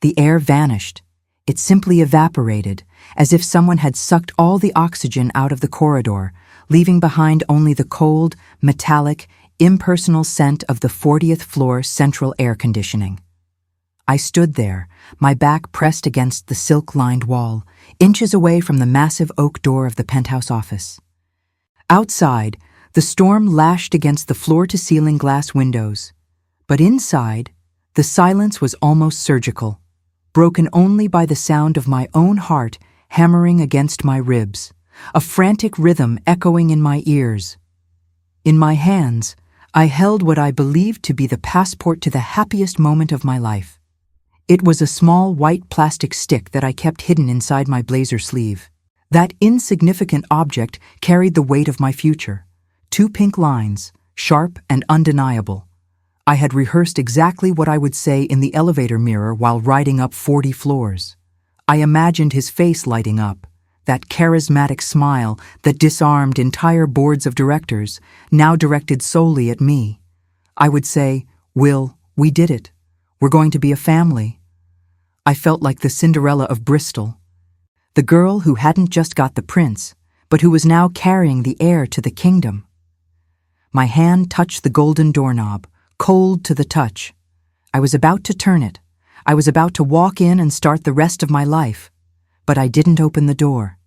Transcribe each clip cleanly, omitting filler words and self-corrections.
The air vanished. It simply evaporated, as if someone had sucked all the oxygen out of the corridor, leaving behind only the cold, metallic, impersonal scent of the 40th floor central air conditioning. I stood there, my back pressed against the silk-lined wall, inches away from the massive oak door of the penthouse office. Outside, the storm lashed against the floor-to-ceiling glass windows, but inside, the silence was almost surgical, broken only by the sound of my own heart hammering against my ribs, a frantic rhythm echoing in my ears. In my hands, I held what I believed to be the passport to the happiest moment of my life. It was a small white plastic stick that I kept hidden inside my blazer sleeve. That insignificant object carried the weight of my future. 2 pink lines, sharp and undeniable. I had rehearsed exactly what I would say in the elevator mirror while riding up 40 floors. I imagined his face lighting up, that charismatic smile that disarmed entire boards of directors, now directed solely at me. I would say, "Will, we did it. We're going to be a family." I felt like the Cinderella of Bristol, the girl who hadn't just got the prince, but who was now carrying the heir to the kingdom. My hand touched the golden doorknob, cold to the touch. I was about to turn it. I was about to walk in and start the rest of my life, but I didn't open the door.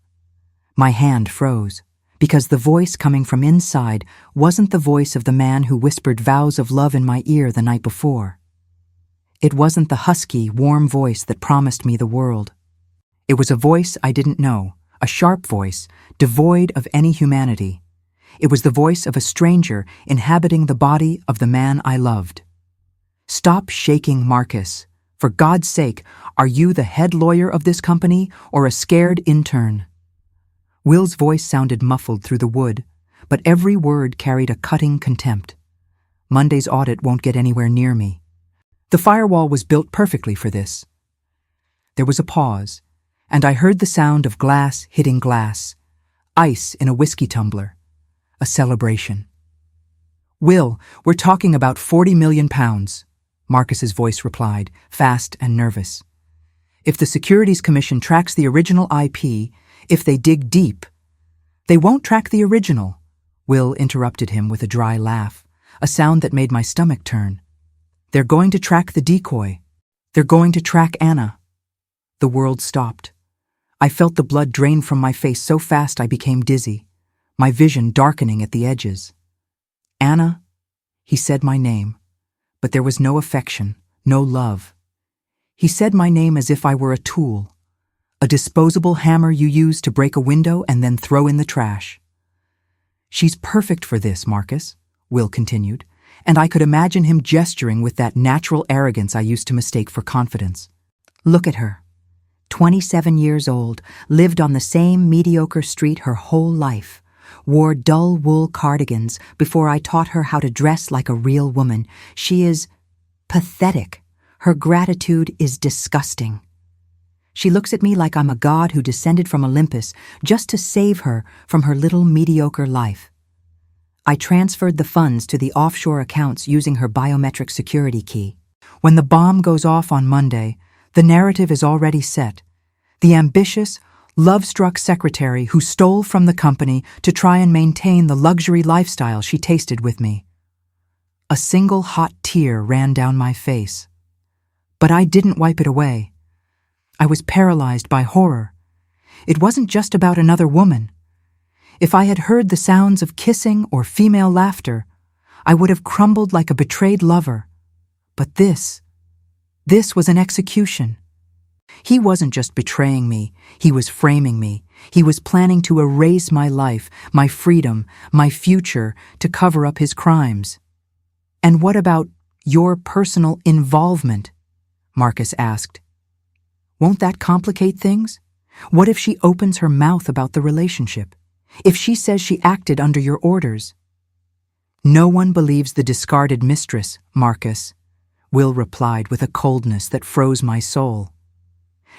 My hand froze, because the voice coming from inside wasn't the voice of the man who whispered vows of love in my ear the night before. It wasn't the husky, warm voice that promised me the world. It was a voice I didn't know, a sharp voice, devoid of any humanity. It was the voice of a stranger inhabiting the body of the man I loved. "Stop shaking, Marcus. For God's sake, are you the head lawyer of this company or a scared intern?" Will's voice sounded muffled through the wood, but every word carried a cutting contempt. Monday's audit won't get anywhere near me. The firewall was built perfectly for this. There was a pause, and I heard the sound of glass hitting glass, ice in a whiskey tumbler, a celebration. "Will, we're talking about 40 million pounds, Marcus's voice replied, fast and nervous. "If the Securities Commission tracks the original IP, if they dig deep—" "They won't track the original," Will interrupted him with a dry laugh, a sound that made my stomach turn. "They're going to track the decoy. They're going to track Anna." The world stopped. I felt the blood drain from my face so fast I became dizzy, my vision darkening at the edges. "Anna," he said my name, but there was no affection, no love. He said my name as if I were a tool, a disposable hammer you use to break a window and then throw in the trash. "She's perfect for this, Marcus," Will continued, and I could imagine him gesturing with that natural arrogance I used to mistake for confidence. "Look at her. 27 years old, lived on the same mediocre street her whole life, wore dull wool cardigans before I taught her how to dress like a real woman. She is pathetic. Her gratitude is disgusting. She looks at me like I'm a god who descended from Olympus just to save her from her little mediocre life. I transferred the funds to the offshore accounts using her biometric security key. When the bomb goes off on Monday, the narrative is already set. The ambitious, love-struck secretary who stole from the company to try and maintain the luxury lifestyle she tasted with me. A single hot tear ran down my face. But I didn't wipe it away. I was paralyzed by horror. It wasn't just about another woman. If I had heard the sounds of kissing or female laughter, I would have crumbled like a betrayed lover. But this was an execution. He wasn't just betraying me, he was framing me. He was planning to erase my life, my freedom, my future, to cover up his crimes. "And what about your personal involvement?" Marcus asked. "Won't that complicate things? What if she opens her mouth about the relationship? If she says she acted under your orders?" "No one believes the discarded mistress, Marcus," Will replied with a coldness that froze my soul.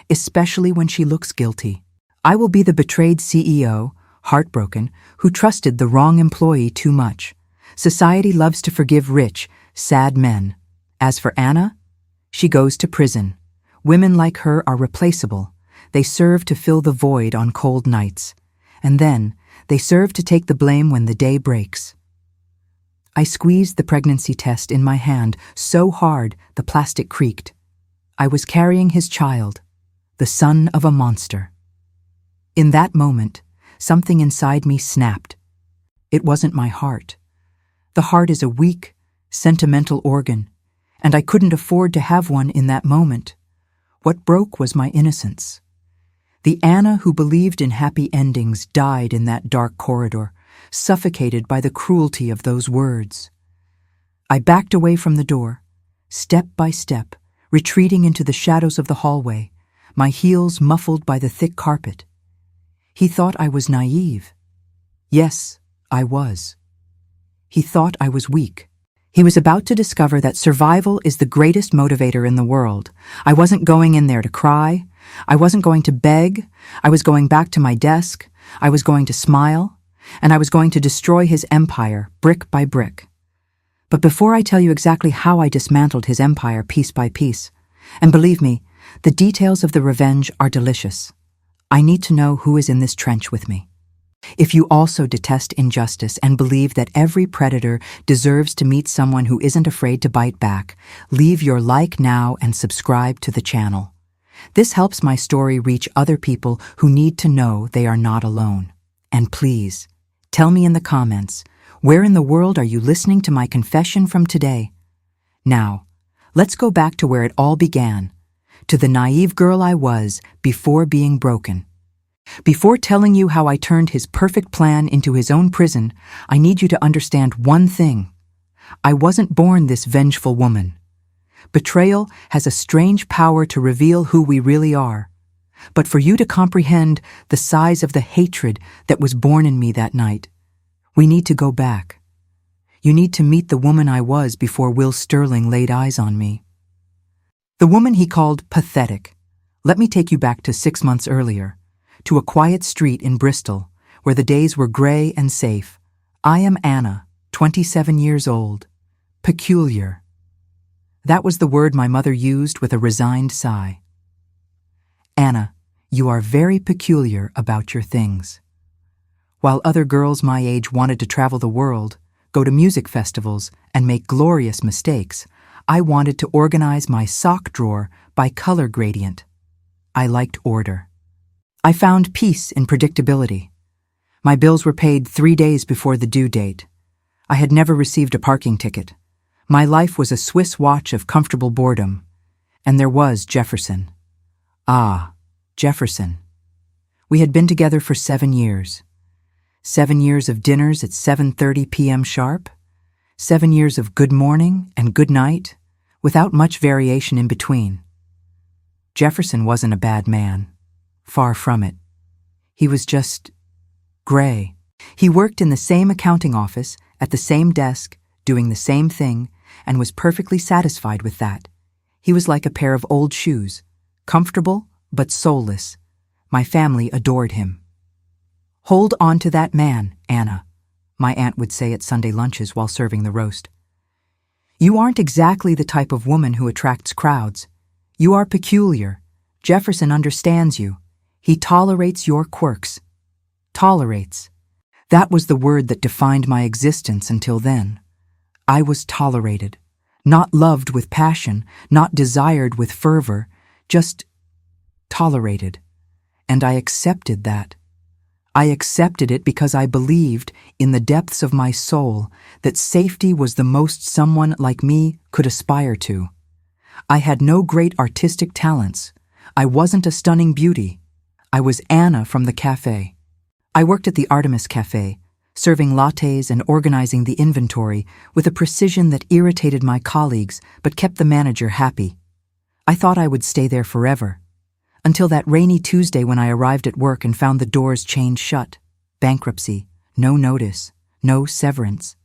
"Especially when she looks guilty. I will be the betrayed CEO, heartbroken, who trusted the wrong employee too much. Society loves to forgive rich, sad men. As for Anna, she goes to prison. Women like her are replaceable. They serve to fill the void on cold nights. And then, they serve to take the blame when the day breaks. I squeezed the pregnancy test in my hand so hard the plastic creaked. I was carrying his child, the son of a monster. In that moment, something inside me snapped. It wasn't my heart. The heart is a weak, sentimental organ, and I couldn't afford to have one in that moment. What broke was my innocence. The Anna who believed in happy endings died in that dark corridor, suffocated by the cruelty of those words. I backed away from the door, step by step, retreating into the shadows of the hallway, my heels muffled by the thick carpet. He thought I was naive. Yes, I was. He thought I was weak. He was about to discover that survival is the greatest motivator in the world. I wasn't going in there to cry. I wasn't going to beg. I was going back to my desk. I was going to smile. And I was going to destroy his empire, brick by brick. But before I tell you exactly how I dismantled his empire piece by piece, and believe me, the details of the revenge are delicious, I need to know who is in this trench with me. If you also detest injustice and believe that every predator deserves to meet someone who isn't afraid to bite back, leave your like now and subscribe to the channel. This helps my story reach other people who need to know they are not alone. And please, tell me in the comments, where in the world are you listening to my confession from today? Now, let's go back to where it all began, to the naive girl I was before being broken. Before telling you how I turned his perfect plan into his own prison, I need you to understand one thing. I wasn't born this vengeful woman. Betrayal has a strange power to reveal who we really are. But for you to comprehend the size of the hatred that was born in me that night, we need to go back. You need to meet the woman I was before Will Sterling laid eyes on me. The woman he called pathetic. Let me take you back to 6 months earlier, to a quiet street in Bristol, where the days were gray and safe. I am Anna, 27 years old. Peculiar. That was the word my mother used with a resigned sigh. Anna, you are very peculiar about your things. While other girls my age wanted to travel the world, go to music festivals, and make glorious mistakes, I wanted to organize my sock drawer by color gradient. I liked order. I found peace in predictability. My bills were paid 3 days before the due date. I had never received a parking ticket. My life was a Swiss watch of comfortable boredom. And there was Jefferson. Ah, Jefferson. We had been together for 7 years. 7 years of dinners at 7:30 p.m. sharp. 7 years of good morning and good night, without much variation in between. Jefferson wasn't a bad man. Far from it. He was just gray. He worked in the same accounting office, at the same desk, doing the same thing, and was perfectly satisfied with that. He was like a pair of old shoes, comfortable but soulless. My family adored him. Hold on to that man, Anna, my aunt would say at Sunday lunches while serving the roast. You aren't exactly the type of woman who attracts crowds. You are peculiar. Jefferson understands you. He tolerates your quirks. Tolerates. That was the word that defined my existence until then. I was tolerated. Not loved with passion, not desired with fervor, just tolerated. And I accepted that. I accepted it because I believed, in the depths of my soul, that safety was the most someone like me could aspire to. I had no great artistic talents. I wasn't a stunning beauty. I was Anna from the cafe. I worked at the Artemis Cafe, serving lattes and organizing the inventory with a precision that irritated my colleagues but kept the manager happy. I thought I would stay there forever, until that rainy Tuesday when I arrived at work and found the doors chained shut. Bankruptcy, no notice, no severance.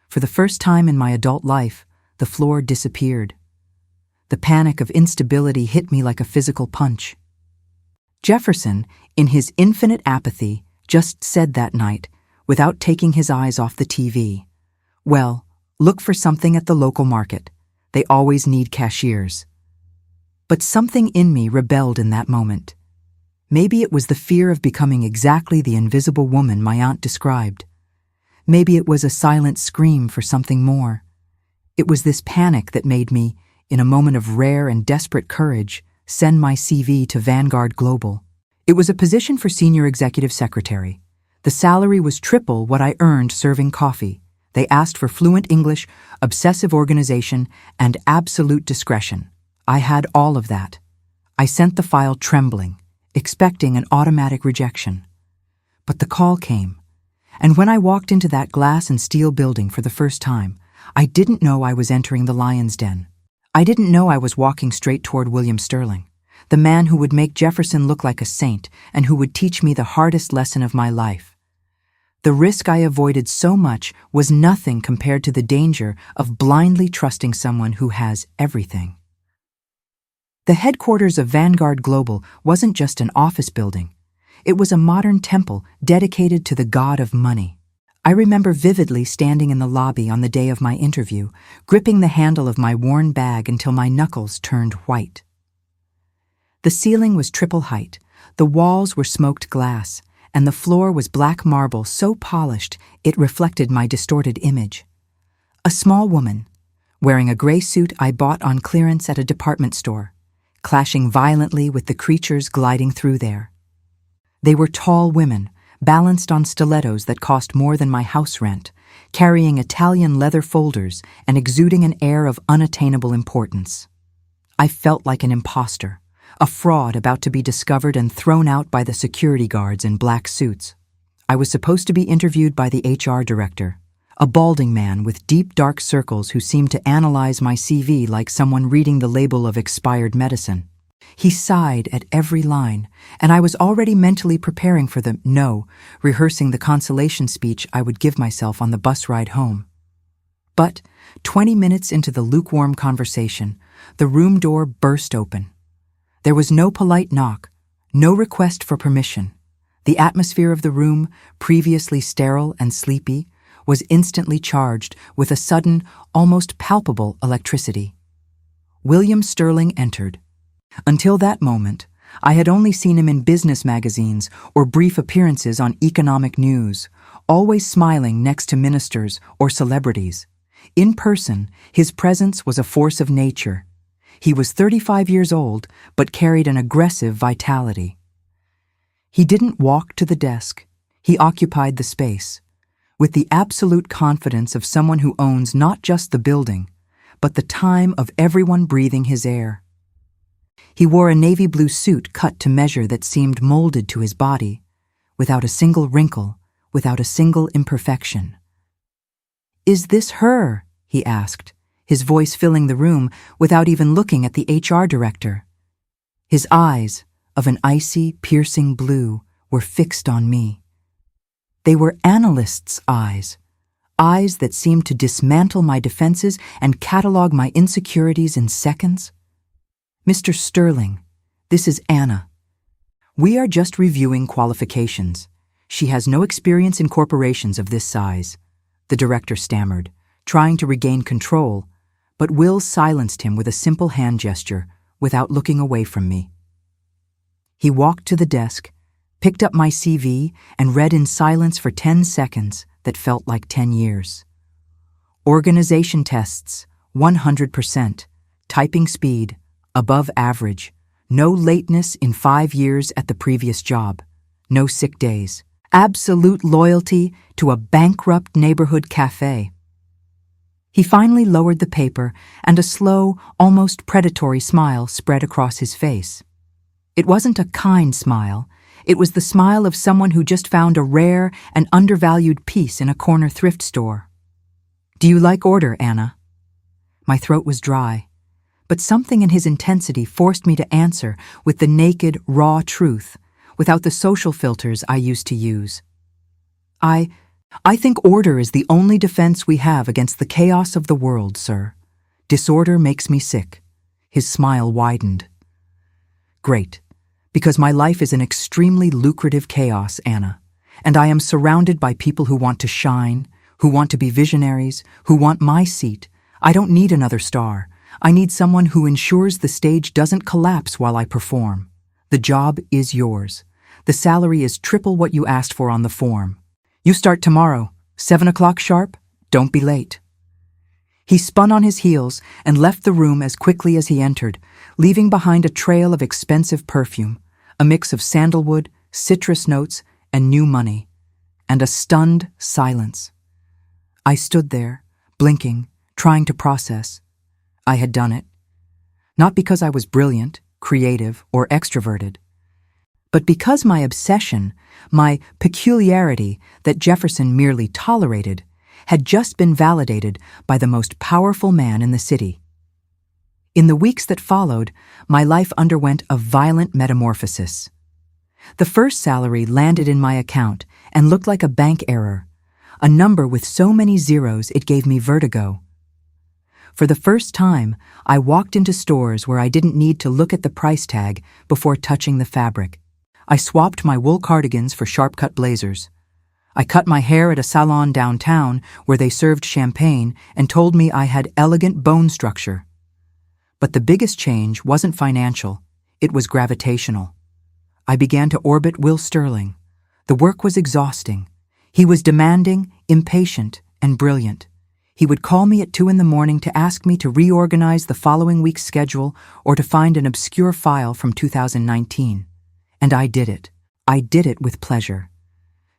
For the first time in my adult life, the floor disappeared. The panic of instability hit me like a physical punch. Jefferson, in his infinite apathy, just said that night, without taking his eyes off the TV, "Well, look for something at the local market. They always need cashiers." But something in me rebelled in that moment. Maybe it was the fear of becoming exactly the invisible woman my aunt described. Maybe it was a silent scream for something more. It was this panic that made me, in a moment of rare and desperate courage, send my CV to Vanguard Global. It was a position for senior executive secretary. The salary was triple what I earned serving coffee. They asked for fluent English, obsessive organization, and absolute discretion. I had all of that. I sent the file trembling, expecting an automatic rejection. But the call came, and when I walked into that glass and steel building for the first time, I didn't know I was entering the lion's den. I didn't know I was walking straight toward William Sterling, the man who would make Jefferson look like a saint and who would teach me the hardest lesson of my life. The risk I avoided so much was nothing compared to the danger of blindly trusting someone who has everything. The headquarters of Vanguard Global wasn't just an office building. It was a modern temple dedicated to the god of money. I remember vividly standing in the lobby on the day of my interview, gripping the handle of my worn bag until my knuckles turned white. The ceiling was triple height, the walls were smoked glass, and the floor was black marble so polished it reflected my distorted image. A small woman, wearing a gray suit I bought on clearance at a department store, clashing violently with the creatures gliding through there. They were tall women, balanced on stilettos that cost more than my house rent, carrying Italian leather folders and exuding an air of unattainable importance. I felt like an imposter, a fraud about to be discovered and thrown out by the security guards in black suits. I was supposed to be interviewed by the HR director, a balding man with deep dark circles who seemed to analyze my CV like someone reading the label of expired medicine. He sighed at every line, and I was already mentally preparing for the no, rehearsing the consolation speech I would give myself on the bus ride home. But 20 minutes into the lukewarm conversation, the room door burst open. There was no polite knock, no request for permission. The atmosphere of the room, previously sterile and sleepy, was instantly charged with a sudden, almost palpable electricity. William Sterling entered. Until that moment, I had only seen him in business magazines or brief appearances on economic news, always smiling next to ministers or celebrities. In person, his presence was a force of nature. He was 35 years old, but carried an aggressive vitality. He didn't walk to the desk. He occupied the space, with the absolute confidence of someone who owns not just the building, but the time of everyone breathing his air. He wore a navy blue suit cut to measure that seemed molded to his body, without a single wrinkle, without a single imperfection. "Is this her?" he asked, his voice filling the room without even looking at the HR director. His eyes, of an icy, piercing blue, were fixed on me. They were analyst's eyes that seemed to dismantle my defenses and catalog my insecurities in seconds. "Mr. Sterling, this is Anna. We are just reviewing qualifications. She has no experience in corporations of this size," the director stammered, trying to regain control, but Will silenced him with a simple hand gesture without looking away from me. He walked to the desk, picked up my CV, and read in silence for 10 seconds that felt like 10 years. Organization tests, 100%. Typing speed, above average. No lateness in 5 years at the previous job. No sick days. Absolute loyalty to a bankrupt neighborhood cafe. He finally lowered the paper, and a slow, almost predatory smile spread across his face. It wasn't a kind smile. It was the smile of someone who just found a rare and undervalued piece in a corner thrift store. "Do you like order, Anna?" My throat was dry, but something in his intensity forced me to answer with the naked, raw truth, without the social filters I used to use. I think order is the only defense we have against the chaos of the world, sir. Disorder makes me sick." His smile widened. "Great, because my life is an extremely lucrative chaos, Anna, and I am surrounded by people who want to shine, who want to be visionaries, who want my seat. I don't need another star. I need someone who ensures the stage doesn't collapse while I perform. The job is yours. The salary is triple what you asked for on the form. You start tomorrow, 7 o'clock sharp. Don't be late." He spun on his heels and left the room as quickly as he entered, leaving behind a trail of expensive perfume, a mix of sandalwood, citrus notes, and new money, and a stunned silence. I stood there, blinking, trying to process. I had done it. Not because I was brilliant, creative, or extroverted, but because my obsession, my peculiarity that Jefferson merely tolerated, had just been validated by the most powerful man in the city. In the weeks that followed, my life underwent a violent metamorphosis. The first salary landed in my account and looked like a bank error, a number with so many zeros it gave me vertigo. For the first time, I walked into stores where I didn't need to look at the price tag before touching the fabric. I swapped my wool cardigans for sharp-cut blazers. I cut my hair at a salon downtown where they served champagne and told me I had elegant bone structure. But the biggest change wasn't financial, it was gravitational. I began to orbit Will Sterling. The work was exhausting. He was demanding, impatient, and brilliant. He would call me at 2 in the morning to ask me to reorganize the following week's schedule or to find an obscure file from 2019. And I did it. I did it with pleasure.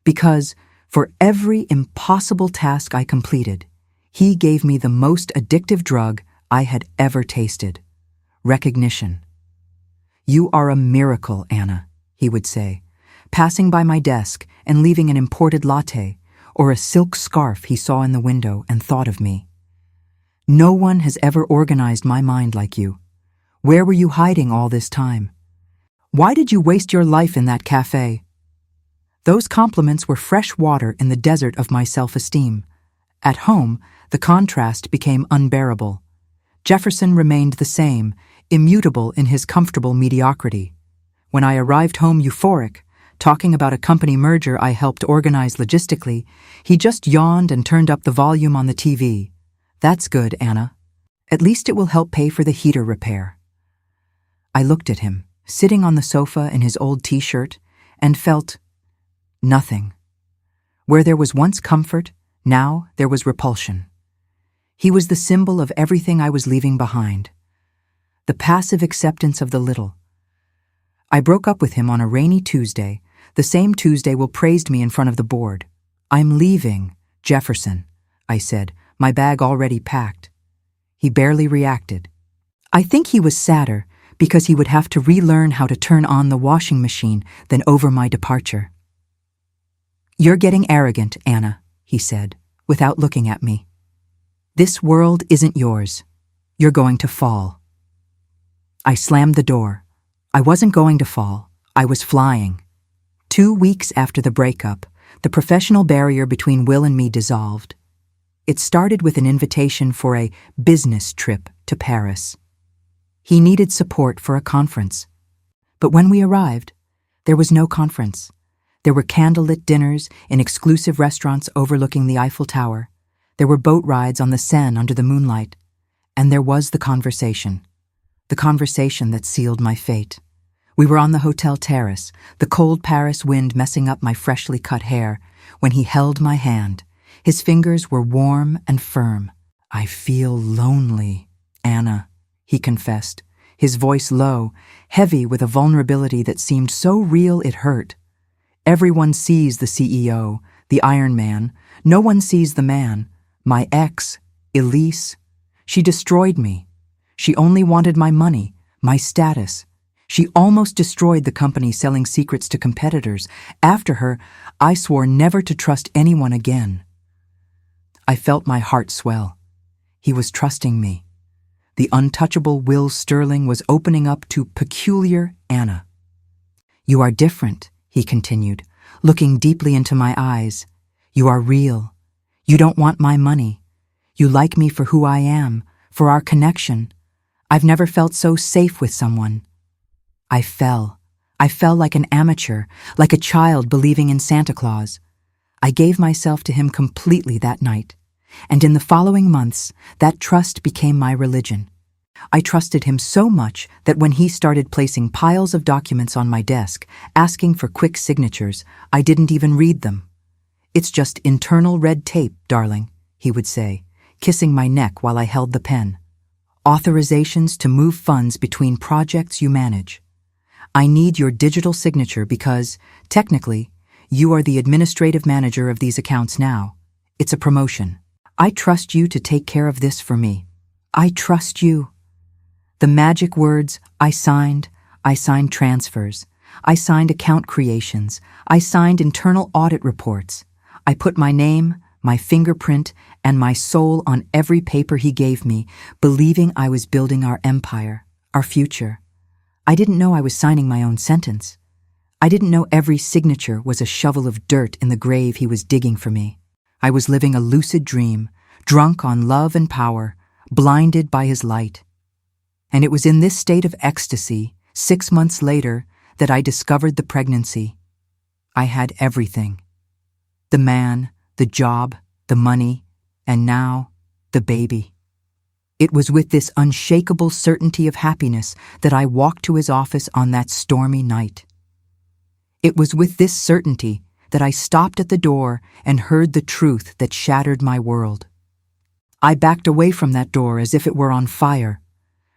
Because for every impossible task I completed, he gave me the most addictive drug I had ever tasted: recognition. "You are a miracle, Anna," he would say, passing by my desk and leaving an imported latte or a silk scarf he saw in the window and thought of me. "No one has ever organized my mind like you. Where were you hiding all this time? Why did you waste your life in that cafe?" Those compliments were fresh water in the desert of my self-esteem. At home, the contrast became unbearable. Jefferson remained the same, immutable in his comfortable mediocrity. When I arrived home euphoric, talking about a company merger I helped organize logistically, he just yawned and turned up the volume on the TV. "That's good, Anna. At least it will help pay for the heater repair." I looked at him, sitting on the sofa in his old t-shirt, and felt nothing. Where there was once comfort, now there was repulsion. He was the symbol of everything I was leaving behind. The passive acceptance of the little. I broke up with him on a rainy Tuesday, the same Tuesday Will praised me in front of the board. "I'm leaving, Jefferson," I said, my bag already packed. He barely reacted. I think he was sadder because he would have to relearn how to turn on the washing machine than over my departure. "You're getting arrogant, Anna," he said, without looking at me. "This world isn't yours. You're going to fall." I slammed the door. I wasn't going to fall. I was flying. 2 weeks after the breakup, the professional barrier between Will and me dissolved. It started with an invitation for a business trip to Paris. He needed support for a conference. But when we arrived, there was no conference. There were candlelit dinners in exclusive restaurants overlooking the Eiffel Tower. There were boat rides on the Seine under the moonlight. And there was the conversation that sealed my fate. We were on the hotel terrace, the cold Paris wind messing up my freshly cut hair, when he held my hand. His fingers were warm and firm. "I feel lonely, Anna," he confessed, his voice low, heavy with a vulnerability that seemed so real it hurt. Everyone sees the CEO, the Iron Man. No one sees the man. My ex, Elise. She destroyed me. She only wanted my money, my status. She almost destroyed the company selling secrets to competitors. After her, I swore never to trust anyone again. I felt my heart swell. He was trusting me. The untouchable Will Sterling was opening up to peculiar Anna. "You are different," he continued, looking deeply into my eyes. "You are real. You don't want my money. You like me for who I am, for our connection. I've never felt so safe with someone." I fell. I fell like an amateur, like a child believing in Santa Claus. I gave myself to him completely that night, and in the following months, that trust became my religion. I trusted him so much that when he started placing piles of documents on my desk, asking for quick signatures, I didn't even read them. "It's just internal red tape, darling," he would say, kissing my neck while I held the pen. "Authorizations to move funds between projects you manage. I need your digital signature because, technically, you are the administrative manager of these accounts now. It's a promotion. I trust you to take care of this for me. I trust you." The magic words, I signed transfers. I signed account creations. I signed internal audit reports. I put my name, my fingerprint, and my soul on every paper he gave me, believing I was building our empire, our future. I didn't know I was signing my own sentence. I didn't know every signature was a shovel of dirt in the grave he was digging for me. I was living a lucid dream, drunk on love and power, blinded by his light. And it was in this state of ecstasy, 6 months later, that I discovered the pregnancy. I had everything. The man, the job, the money, and now, the baby. It was with this unshakable certainty of happiness that I walked to his office on that stormy night. It was with this certainty that I stopped at the door and heard the truth that shattered my world. I backed away from that door as if it were on fire.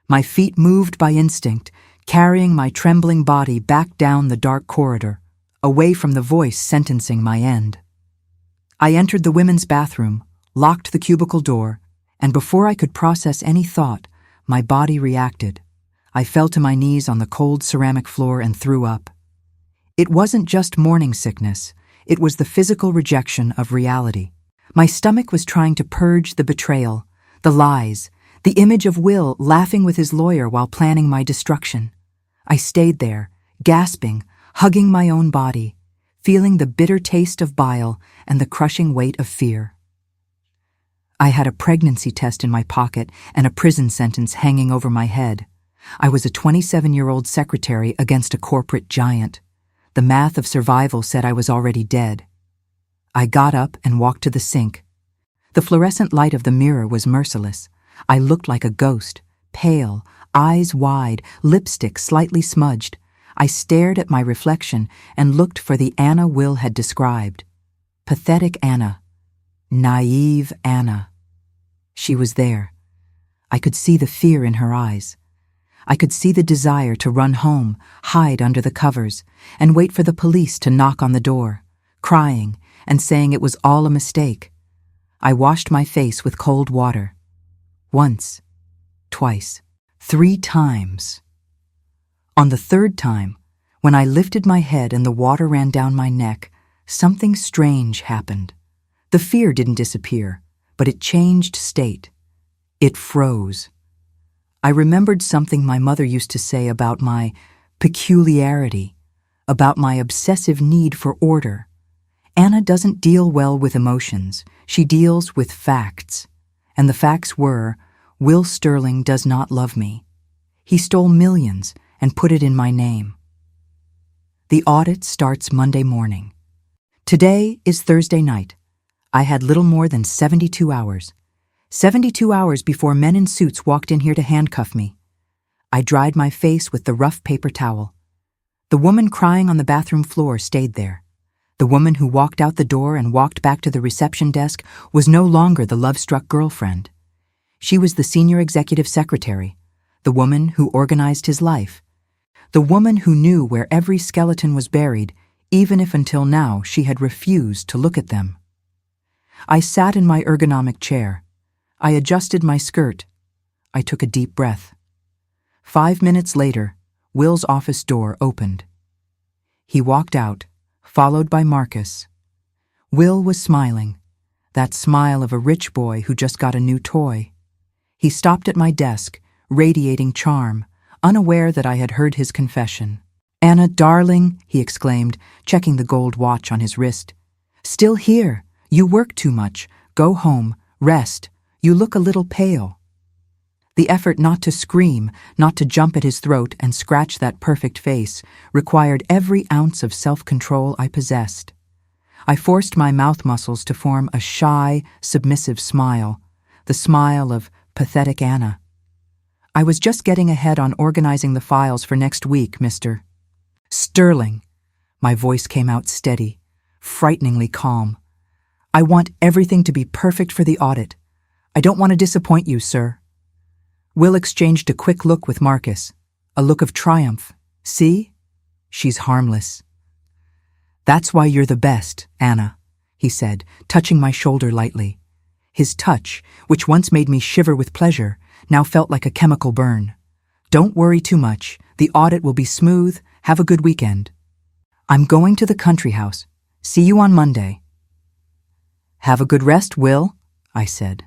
My feet moved by instinct, carrying my trembling body back down the dark corridor, away from the voice sentencing my end. I entered the women's bathroom, locked the cubicle door, and before I could process any thought, my body reacted. I fell to my knees on the cold ceramic floor and threw up. It wasn't just morning sickness, it was the physical rejection of reality. My stomach was trying to purge the betrayal, the lies, the image of Will laughing with his lawyer while planning my destruction. I stayed there, gasping, hugging my own body, feeling the bitter taste of bile and the crushing weight of fear. I had a pregnancy test in my pocket and a prison sentence hanging over my head. I was a 27-year-old secretary against a corporate giant. The math of survival said I was already dead. I got up and walked to the sink. The fluorescent light of the mirror was merciless. I looked like a ghost, pale, eyes wide, lipstick slightly smudged. I stared at my reflection and looked for the Anna Will had described. Pathetic Anna. Naive Anna. She was there. I could see the fear in her eyes. I could see the desire to run home, hide under the covers, and wait for the police to knock on the door, crying and saying it was all a mistake. I washed my face with cold water. Once, twice, 3 times. On the 3rd time, when I lifted my head and the water ran down my neck, something strange happened. The fear didn't disappear, but it changed state. It froze. I remembered something my mother used to say about my peculiarity, about my obsessive need for order. Anna doesn't deal well with emotions. She deals with facts. And the facts were, Will Sterling does not love me. He stole millions and put it in my name. The audit starts Monday morning. Today is Thursday night. I had little more than 72 hours. 72 hours before men in suits walked in here to handcuff me. I dried my face with the rough paper towel. The woman crying on the bathroom floor stayed there. The woman who walked out the door and walked back to the reception desk was no longer the love-struck girlfriend. She was the senior executive secretary, the woman who organized his life, the woman who knew where every skeleton was buried, even if until now she had refused to look at them. I sat in my ergonomic chair. I adjusted my skirt. I took a deep breath. 5 minutes later, Will's office door opened. He walked out, followed by Marcus. Will was smiling, that smile of a rich boy who just got a new toy. He stopped at my desk, radiating charm, unaware that I had heard his confession. "Anna, darling," he exclaimed, checking the gold watch on his wrist. "Still here. You work too much. Go home. Rest. You look a little pale." The effort not to scream, not to jump at his throat and scratch that perfect face, required every ounce of self-control I possessed. I forced my mouth muscles to form a shy, submissive smile, the smile of pathetic Anna. I was just getting ahead on organizing the files for next week, Mr. Sterling. My voice came out steady, frighteningly calm. I want everything to be perfect for the audit. I don't want to disappoint you, sir. Will exchanged a quick look with Marcus, a look of triumph. See? She's harmless. That's why you're the best, Anna, he said, touching my shoulder lightly. His touch, which once made me shiver with pleasure, now felt like a chemical burn. Don't worry too much. The audit will be smooth. Have a good weekend. I'm going to the country house. See you on Monday. Have a good rest, Will, I said.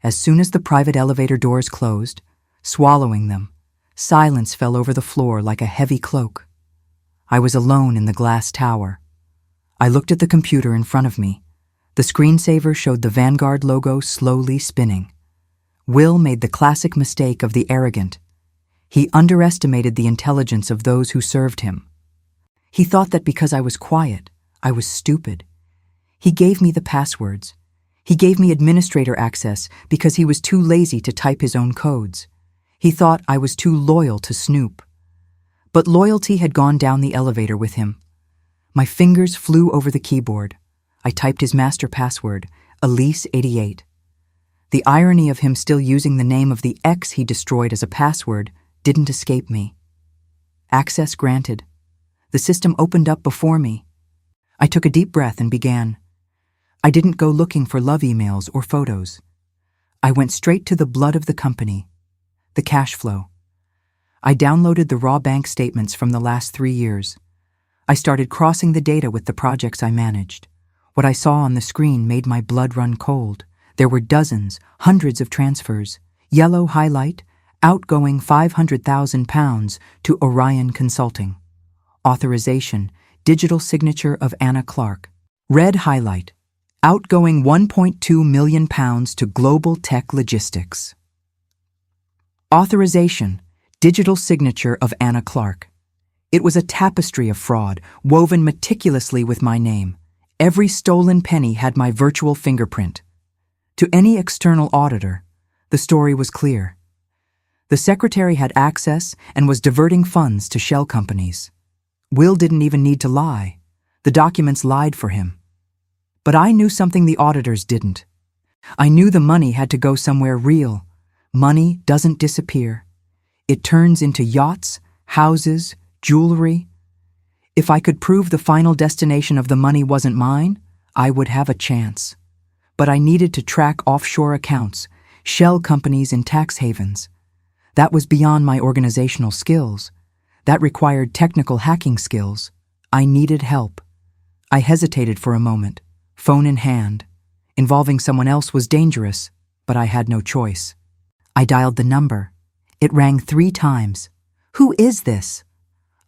As soon as the private elevator doors closed, swallowing them, silence fell over the floor like a heavy cloak. I was alone in the glass tower. I looked at the computer in front of me. The screensaver showed the Vanguard logo slowly spinning. Will made the classic mistake of the arrogant. He underestimated the intelligence of those who served him. He thought that because I was quiet, I was stupid. He gave me the passwords. He gave me administrator access because he was too lazy to type his own codes. He thought I was too loyal to snoop. But loyalty had gone down the elevator with him. My fingers flew over the keyboard. I typed his master password, Elise88. The irony of him still using the name of the ex he destroyed as a password didn't escape me. Access granted. The system opened up before me. I took a deep breath and began. I didn't go looking for love emails or photos. I went straight to the blood of the company, the cash flow. I downloaded the raw bank statements from the last 3 years. I started crossing the data with the projects I managed. What I saw on the screen made my blood run cold. There were dozens, hundreds of transfers. Yellow highlight, outgoing £500,000 to Orion Consulting. Authorization, digital signature of Anna Clark. Red highlight, outgoing £1.2 million to Global Tech Logistics. Authorization, digital signature of Anna Clark. It was a tapestry of fraud, woven meticulously with my name. Every stolen penny had my virtual fingerprint. To any external auditor, the story was clear. The secretary had access and was diverting funds to shell companies. Will didn't even need to lie. The documents lied for him. But I knew something the auditors didn't. I knew the money had to go somewhere real. Money doesn't disappear. It turns into yachts, houses, jewelry. If I could prove the final destination of the money wasn't mine, I would have a chance. But I needed to track offshore accounts, shell companies in tax havens. That was beyond my organizational skills. That required technical hacking skills. I needed help. I hesitated for a moment, phone in hand. Involving someone else was dangerous, but I had no choice. I dialed the number. It rang 3 times. Who is this?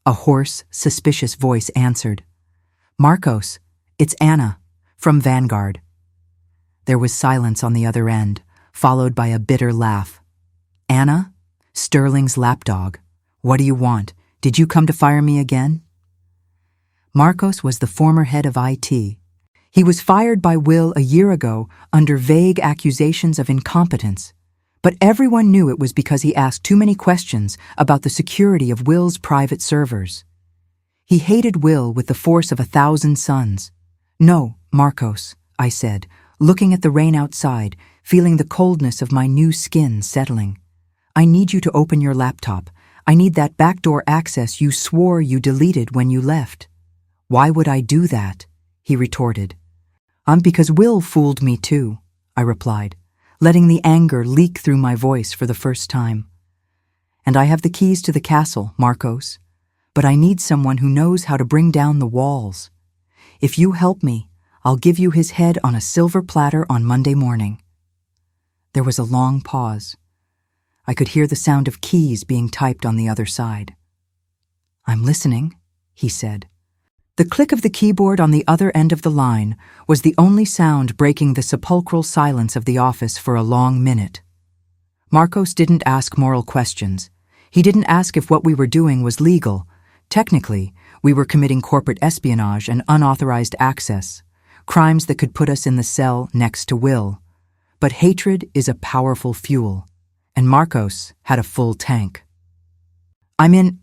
A hoarse, suspicious voice answered. Marcos, it's Anna, from Vanguard. There was silence on the other end, followed by a bitter laugh. Anna? Sterling's lapdog. What do you want? Did you come to fire me again? Marcos was the former head of IT. He was fired by Will a year ago under vague accusations of incompetence. But everyone knew it was because he asked too many questions about the security of Will's private servers. He hated Will with the force of 1,000 suns. No, Marcos, I said, looking at the rain outside, feeling the coldness of my new skin settling. I need you to open your laptop. I need that backdoor access you swore you deleted when you left. Why would I do that? He retorted. Because Will fooled me too, I replied, letting the anger leak through my voice for the first time. And I have the keys to the castle, Marcos, but I need someone who knows how to bring down the walls. If you help me, I'll give you his head on a silver platter on Monday morning. There was a long pause. I could hear the sound of keys being typed on the other side. I'm listening, he said. The click of the keyboard on the other end of the line was the only sound breaking the sepulchral silence of the office for a long minute. Marcos didn't ask moral questions. He didn't ask if what we were doing was legal. Technically, we were committing corporate espionage and unauthorized access, crimes that could put us in the cell next to Will. But hatred is a powerful fuel. and Marcos had a full tank. I'm in.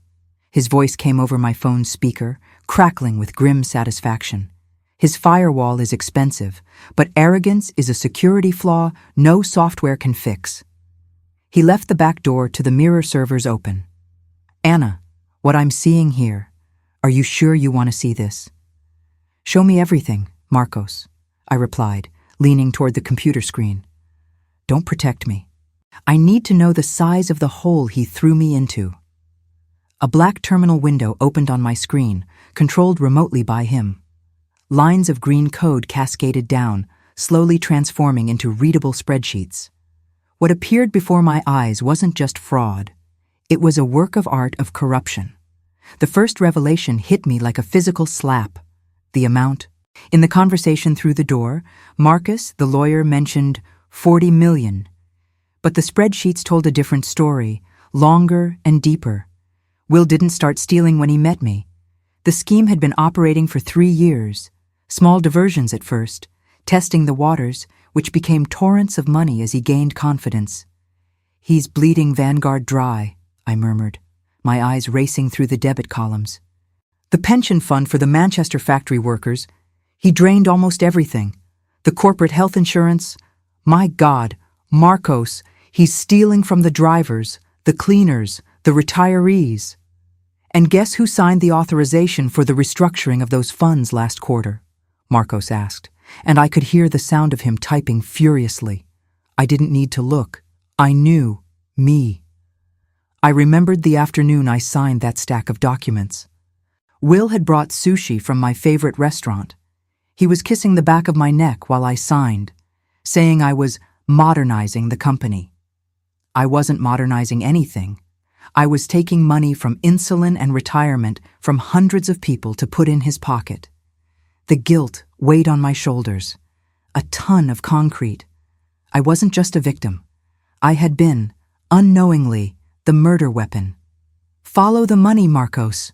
His voice came over my phone's speaker, crackling with grim satisfaction. His firewall is expensive, but arrogance is a security flaw no software can fix. He left the back door to the mirror servers open. Anna, what I'm seeing here, are you sure you want to see this? Show me everything, Marcos, I replied, leaning toward the computer screen. Don't protect me. I need to know the size of the hole he threw me into. A black terminal window opened on my screen, controlled remotely by him. Lines of green code cascaded down, slowly transforming into readable spreadsheets. What appeared before my eyes wasn't just fraud. It was a work of art of corruption. The first revelation hit me like a physical slap. The amount. In the conversation through the door, Marcus, the lawyer, mentioned 40 million. But the spreadsheets told a different story, longer and deeper. Will didn't start stealing when he met me. The scheme had been operating for 3 years. Small diversions at first, testing the waters, which became torrents of money as he gained confidence. He's bleeding Vanguard dry, I murmured, my eyes racing through the debit columns. The pension fund for the Manchester factory workers, he drained almost everything. The corporate health insurance, my God, Marcos, he's stealing from the drivers, the cleaners, the retirees. And guess who signed the authorization for the restructuring of those funds last quarter? Marcos asked, and I could hear the sound of him typing furiously. I didn't need to look. I knew. Me. I remembered the afternoon I signed that stack of documents. Will had brought sushi from my favorite restaurant. He was kissing the back of my neck while I signed, saying I was modernizing the company. I wasn't modernizing anything. I was taking money from insulin and retirement from hundreds of people to put in his pocket. The guilt weighed on my shoulders. A ton of concrete. I wasn't just a victim. I had been, unknowingly, the murder weapon. Follow the money, Marcos.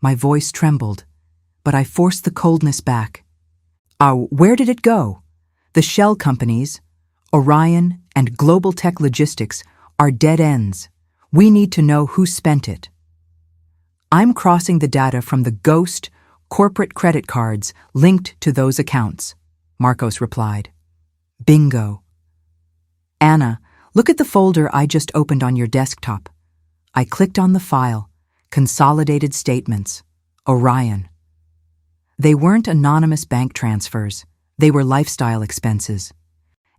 My voice trembled, but I forced the coldness back. Where did it go? The shell companies, Orion and Global Tech Logistics, are dead ends. We need to know who spent it. I'm crossing the data from the ghost corporate credit cards linked to those accounts, Marcos replied. Bingo. Anna, look at the folder I just opened on your desktop. I clicked on the file, Consolidated Statements, Orion. They weren't anonymous bank transfers. They were lifestyle expenses.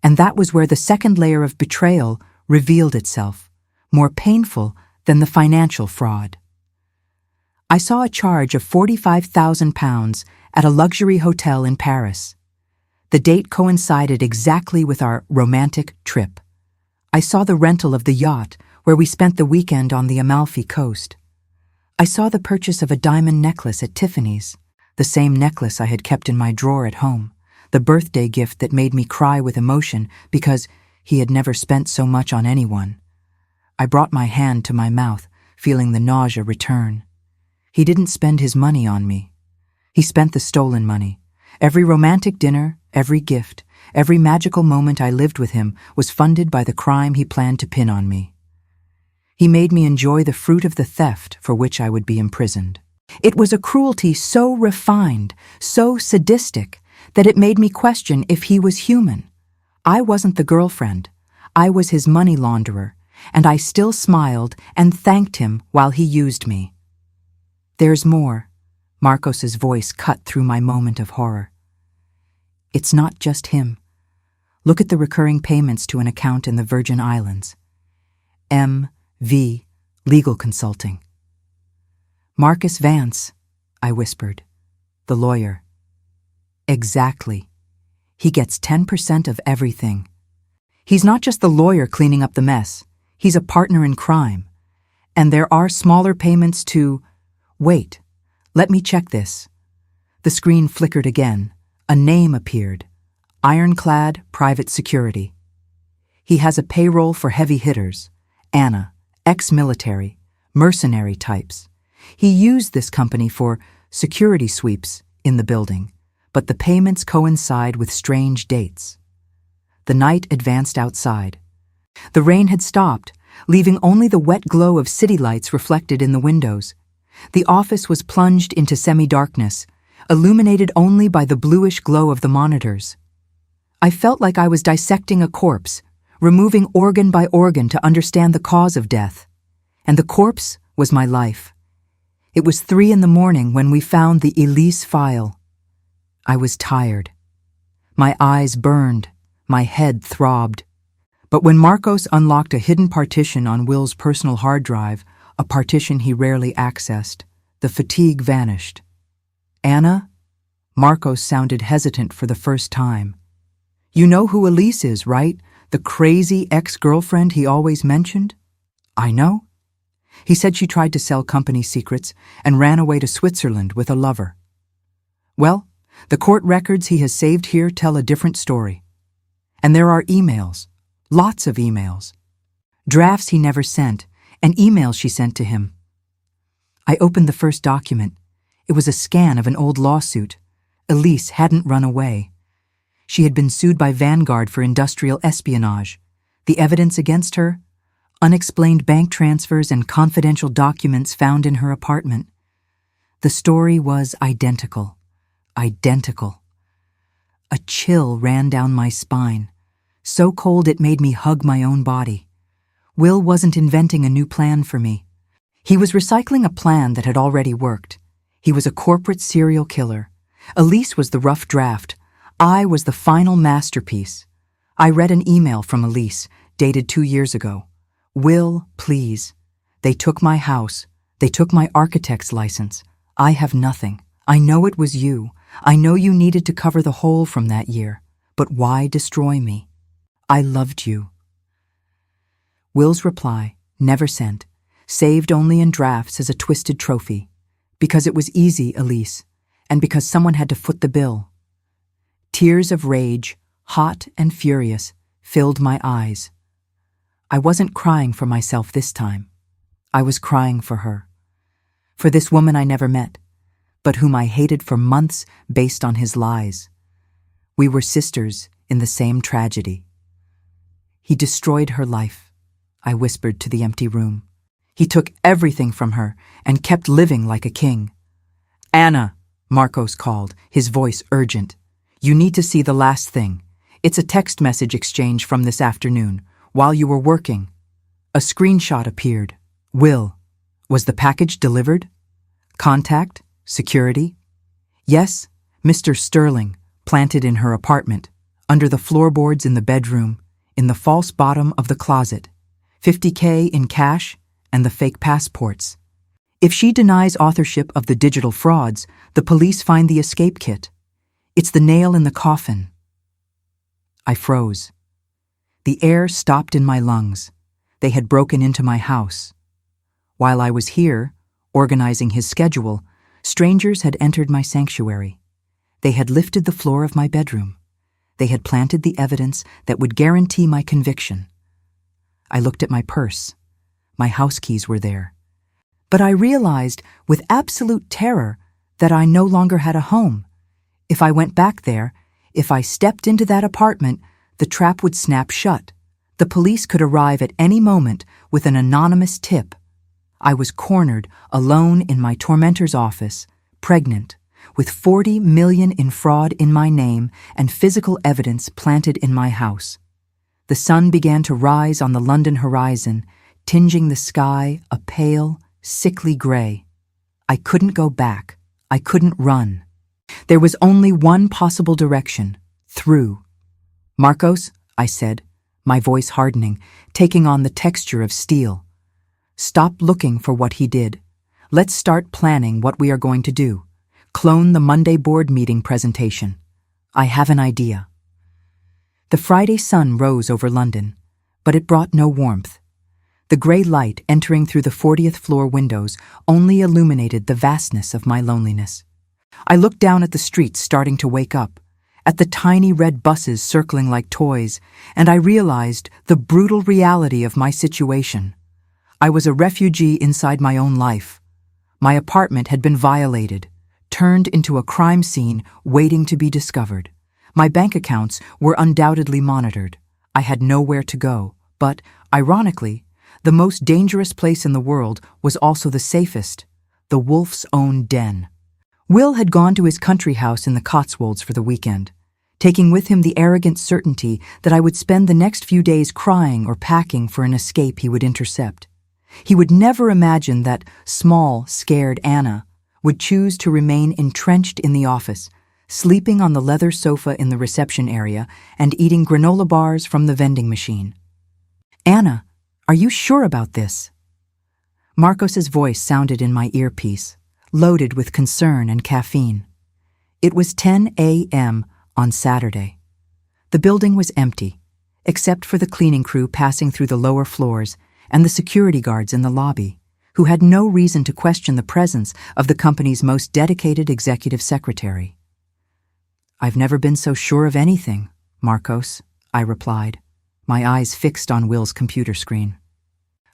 And that was where the second layer of betrayal revealed itself, more painful than the financial fraud. I saw a charge of £45,000 at a luxury hotel in Paris. The date coincided exactly with our romantic trip. I saw the rental of the yacht where we spent the weekend on the Amalfi Coast. I saw the purchase of a diamond necklace at Tiffany's, the same necklace I had kept in my drawer at home, the birthday gift that made me cry with emotion because he had never spent so much on anyone. I brought my hand to my mouth, feeling the nausea return. He didn't spend his money on me. He spent the stolen money. Every romantic dinner, every gift, every magical moment I lived with him was funded by the crime he planned to pin on me. He made me enjoy the fruit of the theft for which I would be imprisoned. It was a cruelty so refined, so sadistic, that it made me question if he was human. I wasn't the girlfriend. I was his money launderer, and I still smiled and thanked him while he used me. There's more. Marcos's voice cut through my moment of horror. It's not just him. Look at the recurring payments to an account in the Virgin Islands. M.V. Legal Consulting. Marcus Vance, I whispered. The lawyer. Exactly. He gets 10% of everything. He's not just the lawyer cleaning up the mess. He's a partner in crime. And there are smaller payments to... Wait, let me check this. The screen flickered again. A name appeared. Ironclad Private Security. He has a payroll for heavy hitters. Anna, ex-military, mercenary types. He used this company for security sweeps in the building, but the payments coincide with strange dates. The night advanced outside. The rain had stopped, leaving only the wet glow of city lights reflected in the windows. The office was plunged into semi-darkness, illuminated only by the bluish glow of the monitors. I felt like I was dissecting a corpse, removing organ by organ to understand the cause of death. And the corpse was my life. It was 3 a.m. when we found the Elise file. I was tired. My eyes burned, my head throbbed. But when Marcos unlocked a hidden partition on Will's personal hard drive, a partition he rarely accessed, the fatigue vanished. "Anna?" Marcos sounded hesitant for the first time. "You know who Elise is, right? The crazy ex-girlfriend he always mentioned?" "I know." He said she tried to sell company secrets and ran away to Switzerland with a lover. Well, the court records he has saved here tell a different story. And there are emails, lots of emails. Drafts he never sent, and emails she sent to him. I opened the first document. It was a scan of an old lawsuit. Elise hadn't run away. She had been sued by Vanguard for industrial espionage. The evidence against her? Unexplained bank transfers and confidential documents found in her apartment. The story was identical. Identical. A chill ran down my spine, so cold it made me hug my own body. Will wasn't inventing a new plan for me. He was recycling a plan that had already worked. He was a corporate serial killer. Elise was the rough draft. I was the final masterpiece. I read an email from Elise, dated 2 years ago. "Will, please. They took my house. They took my architect's license. I have nothing. I know it was you. I know you needed to cover the hole from that year. But why destroy me? I loved you." Will's reply, never sent, saved only in drafts as a twisted trophy. Because it was easy, Elise, and because someone had to foot the bill. Tears of rage, hot and furious, filled my eyes. I wasn't crying for myself this time. I was crying for her. For this woman I never met, but whom I hated for months based on his lies. We were sisters in the same tragedy. "He destroyed her life," I whispered to the empty room. "He took everything from her and kept living like a king." "Anna," Marcos called, his voice urgent. "You need to see the last thing. It's a text message exchange from this afternoon, while you were working." A screenshot appeared. "Will, was the package delivered? Contact? Security?" "Yes, Mr. Sterling, planted in her apartment, under the floorboards in the bedroom, in the false bottom of the closet, $50K in cash, and the fake passports. If she denies authorship of the digital frauds, the police find the escape kit. It's the nail in the coffin." I froze. The air stopped in my lungs. They had broken into my house. While I was here, organizing his schedule, strangers had entered my sanctuary. They had lifted the floor of my bedroom. They had planted the evidence that would guarantee my conviction. I looked at my purse. My house keys were there. But I realized with absolute terror that I no longer had a home. If I went back there, if I stepped into that apartment, the trap would snap shut. The police could arrive at any moment with an anonymous tip. I was cornered, alone in my tormentor's office, pregnant, with 40 million in fraud in my name and physical evidence planted in my house. The sun began to rise on the London horizon, tinging the sky a pale, sickly gray. I couldn't go back. I couldn't run. There was only one possible direction, through. "Marcos," I said, my voice hardening, taking on the texture of steel. "Stop looking for what he did. Let's start planning what we are going to do. Clone the Monday board meeting presentation. I have an idea." The Friday sun rose over London, but it brought no warmth. The gray light entering through the 40th floor windows only illuminated the vastness of my loneliness. I looked down at the streets starting to wake up, at the tiny red buses circling like toys, and I realized the brutal reality of my situation. I was a refugee inside my own life. My apartment had been violated, turned into a crime scene waiting to be discovered. My bank accounts were undoubtedly monitored. I had nowhere to go, But, ironically, the most dangerous place in the world was also the safest, the wolf's own den. Will had gone to his country house in the Cotswolds for the weekend, taking with him the arrogant certainty that I would spend the next few days crying or packing for an escape he would intercept. He would never imagine that small, scared Anna would choose to remain entrenched in the office, sleeping on the leather sofa in the reception area and eating granola bars from the vending machine. "Anna, are you sure about this?" Marcos's voice sounded in my earpiece, loaded with concern and caffeine. It was 10 a.m. on Saturday. The building was empty, except for the cleaning crew passing through the lower floors and the security guards in the lobby, who had no reason to question the presence of the company's most dedicated executive secretary. "I've never been so sure of anything, Marcos," I replied, my eyes fixed on Will's computer screen.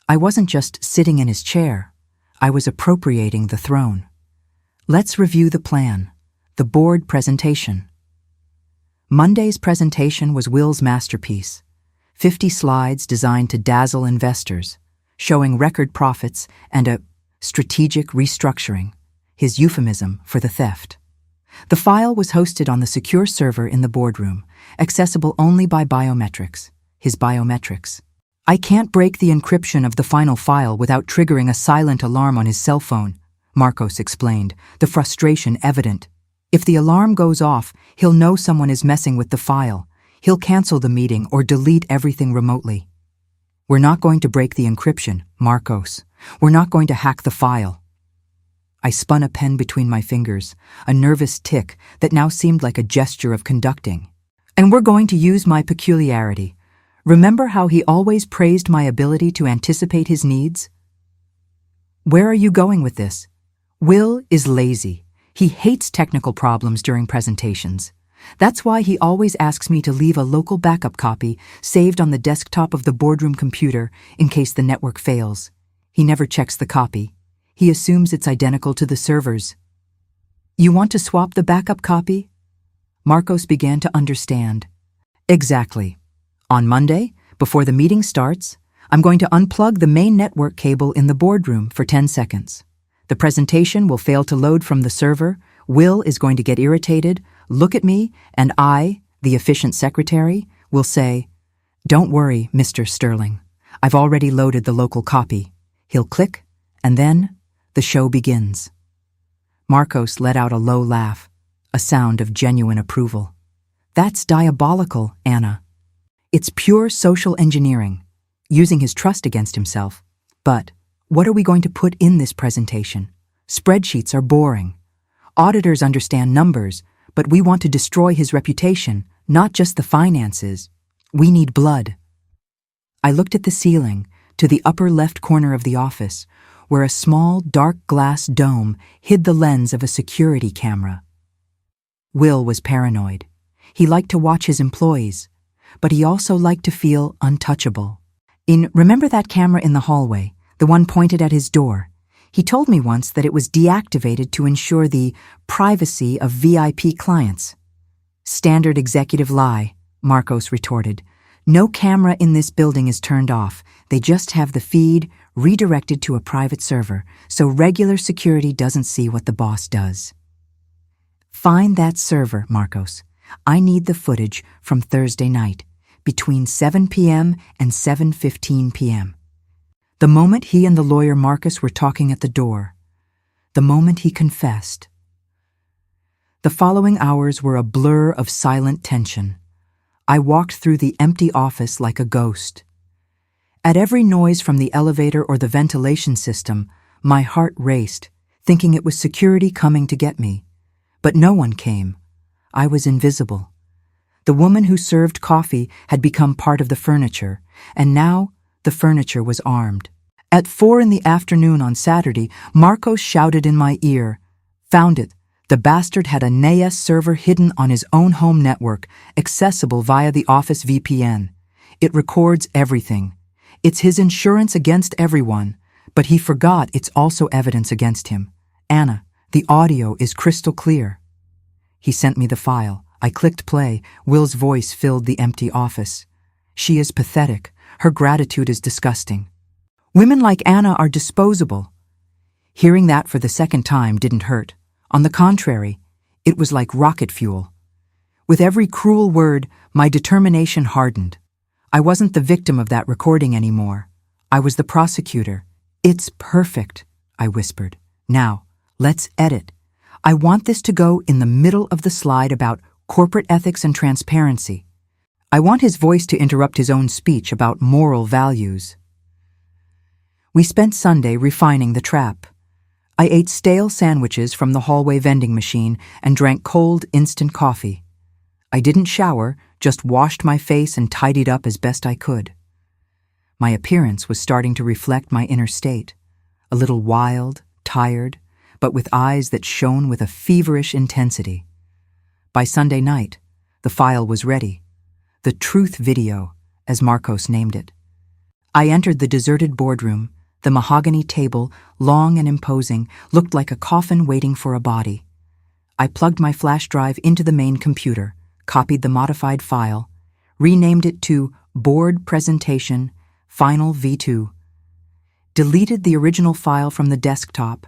I wasn't just sitting in his chair, I was appropriating the throne. Let's review the plan, the board presentation. Monday's presentation was Will's masterpiece, 50 slides designed to dazzle investors, showing record profits and a strategic restructuring, his euphemism for the theft. The file was hosted on the secure server in the boardroom, accessible only by biometrics, his biometrics. "I can't break the encryption of the final file without triggering a silent alarm on his cell phone," Marcos explained, the frustration evident. "If the alarm goes off, he'll know someone is messing with the file. He'll cancel the meeting or delete everything remotely." "We're not going to break the encryption, Marcos. We're not going to hack the file." I spun a pen between my fingers, a nervous tick that now seemed like a gesture of conducting. "And we're going to use my peculiarity. Remember how he always praised my ability to anticipate his needs?" "Where are you going with this?" "Will is lazy. He hates technical problems during presentations. That's why he always asks me to leave a local backup copy saved on the desktop of the boardroom computer in case the network fails. He never checks the copy. He assumes it's identical to the server's." "You want to swap the backup copy?" Marcos began to understand. "Exactly. On Monday, before the meeting starts, I'm going to unplug the main network cable in the boardroom for 10 seconds. The presentation will fail to load from the server, Will is going to get irritated, look at me, and I, the efficient secretary, will say, 'Don't worry, Mr. Sterling. I've already loaded the local copy.' He'll click, and then the show begins." Marcos let out a low laugh, a sound of genuine approval. "That's diabolical, Anna. It's pure social engineering, using his trust against himself. But what are we going to put in this presentation? Spreadsheets are boring. Auditors understand numbers, but we want to destroy his reputation, not just the finances. We need blood." I looked at the ceiling, to the upper left corner of the office, where a small, dark glass dome hid the lens of a security camera. Will was paranoid. He liked to watch his employees, but he also liked to feel untouchable. Remember that camera in the hallway, the one pointed at his door? He told me once that it was deactivated to ensure the privacy of VIP clients. "Standard executive lie," Marcos retorted. "No camera in this building is turned off. They just have the feed redirected to a private server, so regular security doesn't see what the boss does." "Find that server, Marcos. I need the footage from Thursday night, between 7 p.m. and 7:15 p.m. The moment he and the lawyer Marcus were talking at the door. The moment he confessed. The following hours were a blur of silent tension. I walked through the empty office like a ghost. At every noise from the elevator or the ventilation system, my heart raced, thinking it was security coming to get me. But no one came. I was invisible. The woman who served coffee had become part of the furniture, and now the furniture was armed. At 4 p.m. on Saturday, Marcos shouted in my ear, "Found it. The bastard had a NAS server hidden on his own home network, accessible via the office VPN. It records everything. It's his insurance against everyone, but he forgot it's also evidence against him. Anna, the audio is crystal clear." He sent me the file. I clicked play. Will's voice filled the empty office. "She is pathetic. Her gratitude is disgusting. Women like Anna are disposable. Hearing that for the second time didn't hurt. On the contrary, it was like rocket fuel. With every cruel word, my determination hardened. I wasn't the victim of that recording anymore. I was the prosecutor. "It's perfect," I whispered. "Now, let's edit. I want this to go in the middle of the slide about corporate ethics and transparency. I want his voice to interrupt his own speech about moral values." We spent Sunday refining the trap. I ate stale sandwiches from the hallway vending machine and drank cold instant coffee. I didn't shower, just washed my face and tidied up as best I could. My appearance was starting to reflect my inner state, a little wild, tired, but with eyes that shone with a feverish intensity. By Sunday night, the file was ready. The truth video, as Marcos named it. I entered the deserted boardroom. The mahogany table, long and imposing, looked like a coffin waiting for a body. I plugged my flash drive into the main computer, copied the modified file, renamed it to Board Presentation Final V2, deleted the original file from the desktop,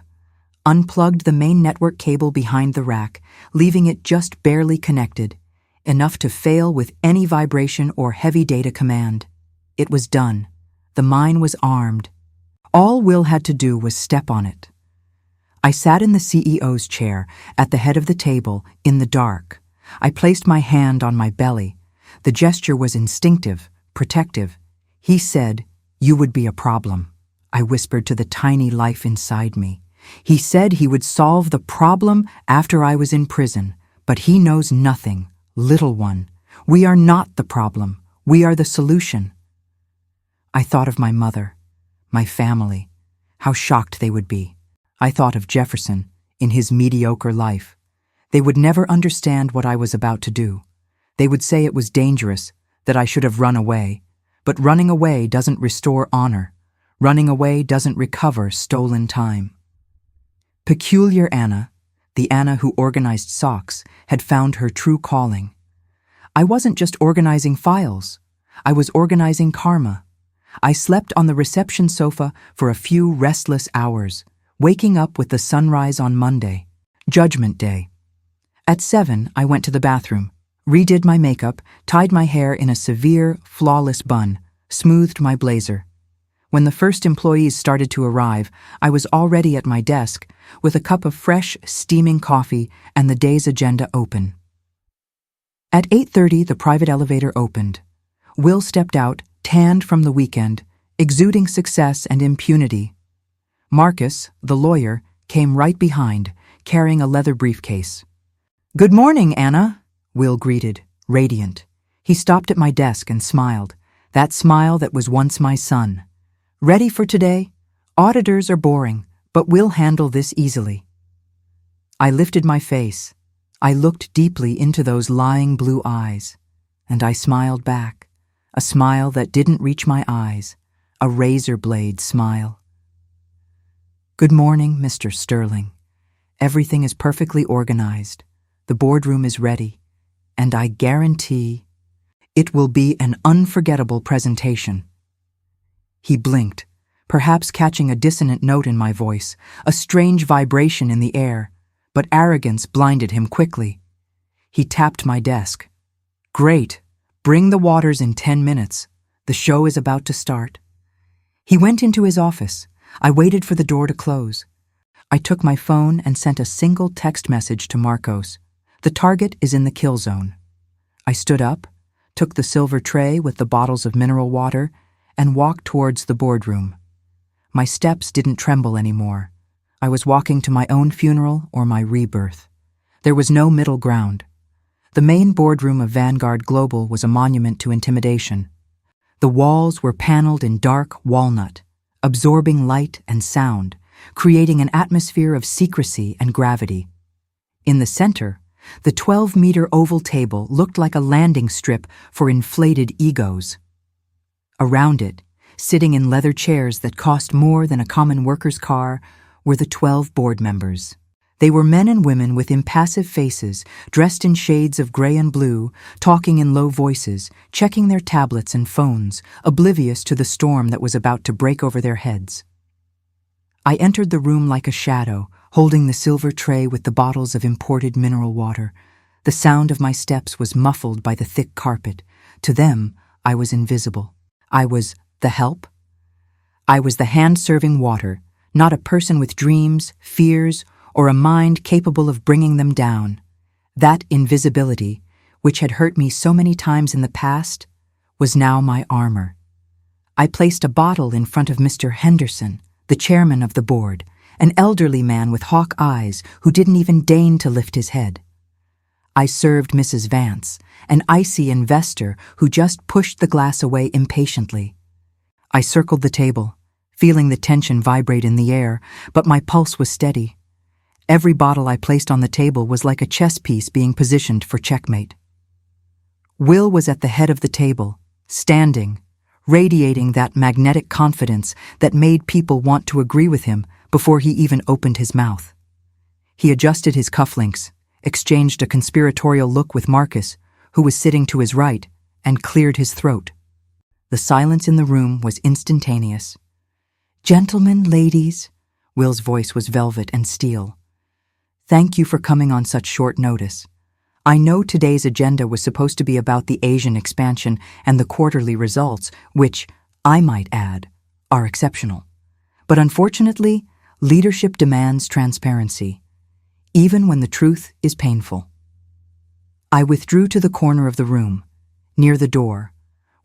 unplugged the main network cable behind the rack, leaving it just barely connected, enough to fail with any vibration or heavy data command. It was done. The mine was armed. All Will had to do was step on it. I sat in the CEO's chair, at the head of the table, in the dark. I placed my hand on my belly. The gesture was instinctive, protective. He said, "You would be a problem." I whispered to the tiny life inside me. He said he would solve the problem after I was in prison, but he knows nothing, little one. We are not the problem. We are the solution. I thought of my mother. My family, how shocked they would be. I thought of Jefferson, in his mediocre life. They would never understand what I was about to do. They would say it was dangerous, that I should have run away. But running away doesn't restore honor. Running away doesn't recover stolen time. Peculiar Anna, the Anna who organized socks, had found her true calling. I wasn't just organizing files. I was organizing karma. I slept on the reception sofa for a few restless hours, waking up with the sunrise on Monday, Judgment Day. At 7, I went to the bathroom, redid my makeup, tied my hair in a severe, flawless bun, smoothed my blazer. When the first employees started to arrive, I was already at my desk with a cup of fresh, steaming coffee and the day's agenda open. At 8:30, the private elevator opened. Will stepped out, tanned from the weekend, exuding success and impunity. Marcus, the lawyer, came right behind, carrying a leather briefcase. "Good morning, Anna," Will greeted, radiant. He stopped at my desk and smiled, that smile that was once my son. "Ready for today? Auditors are boring, but we'll handle this easily." I lifted my face. I looked deeply into those lying blue eyes, and I smiled back. A smile that didn't reach my eyes, a razor blade smile. "Good morning, Mr. Sterling. Everything is perfectly organized. The boardroom is ready, and I guarantee it will be an unforgettable presentation." He blinked, perhaps catching a dissonant note in my voice, a strange vibration in the air, but arrogance blinded him quickly. He tapped my desk. "Great. Bring the waters in 10 minutes. The show is about to start." He went into his office. I waited for the door to close. I took my phone and sent a single text message to Marcos. "The target is in the kill zone." I stood up, took the silver tray with the bottles of mineral water, and walked towards the boardroom. My steps didn't tremble anymore. I was walking to my own funeral or my rebirth. There was no middle ground. The main boardroom of Vanguard Global was a monument to intimidation. The walls were paneled in dark walnut, absorbing light and sound, creating an atmosphere of secrecy and gravity. In the center, the 12-meter oval table looked like a landing strip for inflated egos. Around it, sitting in leather chairs that cost more than a common worker's car, were the 12 board members. They were men and women with impassive faces, dressed in shades of gray and blue, talking in low voices, checking their tablets and phones, oblivious to the storm that was about to break over their heads. I entered the room like a shadow, holding the silver tray with the bottles of imported mineral water. The sound of my steps was muffled by the thick carpet. To them, I was invisible. I was the help. I was the hand serving water, not a person with dreams, fears, or a mind capable of bringing them down. That invisibility, which had hurt me so many times in the past, was now my armor. I placed a bottle in front of Mr. Henderson, the chairman of the board, an elderly man with hawk eyes who didn't even deign to lift his head. I served Mrs. Vance, an icy investor who just pushed the glass away impatiently. I circled the table, feeling the tension vibrate in the air, but my pulse was steady. Every bottle I placed on the table was like a chess piece being positioned for checkmate. Will was at the head of the table, standing, radiating that magnetic confidence that made people want to agree with him before he even opened his mouth. He adjusted his cufflinks, exchanged a conspiratorial look with Marcus, who was sitting to his right, and cleared his throat. The silence in the room was instantaneous. "Gentlemen, ladies," Will's voice was velvet and steel. "Thank you for coming on such short notice. I know today's agenda was supposed to be about the Asian expansion and the quarterly results, which, I might add, are exceptional. But unfortunately, leadership demands transparency, even when the truth is painful." I withdrew to the corner of the room, near the door,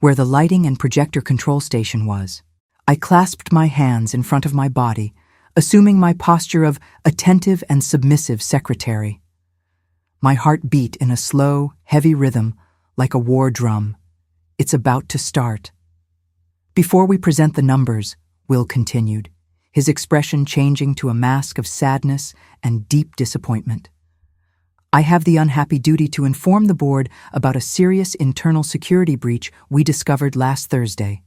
where the lighting and projector control station was. I clasped my hands in front of my body, assuming my posture of attentive and submissive secretary. My heart beat in a slow, heavy rhythm, like a war drum. It's about to start. "Before we present the numbers," Will continued, his expression changing to a mask of sadness and deep disappointment, "I have the unhappy duty to inform the board about a serious internal security breach we discovered last Thursday."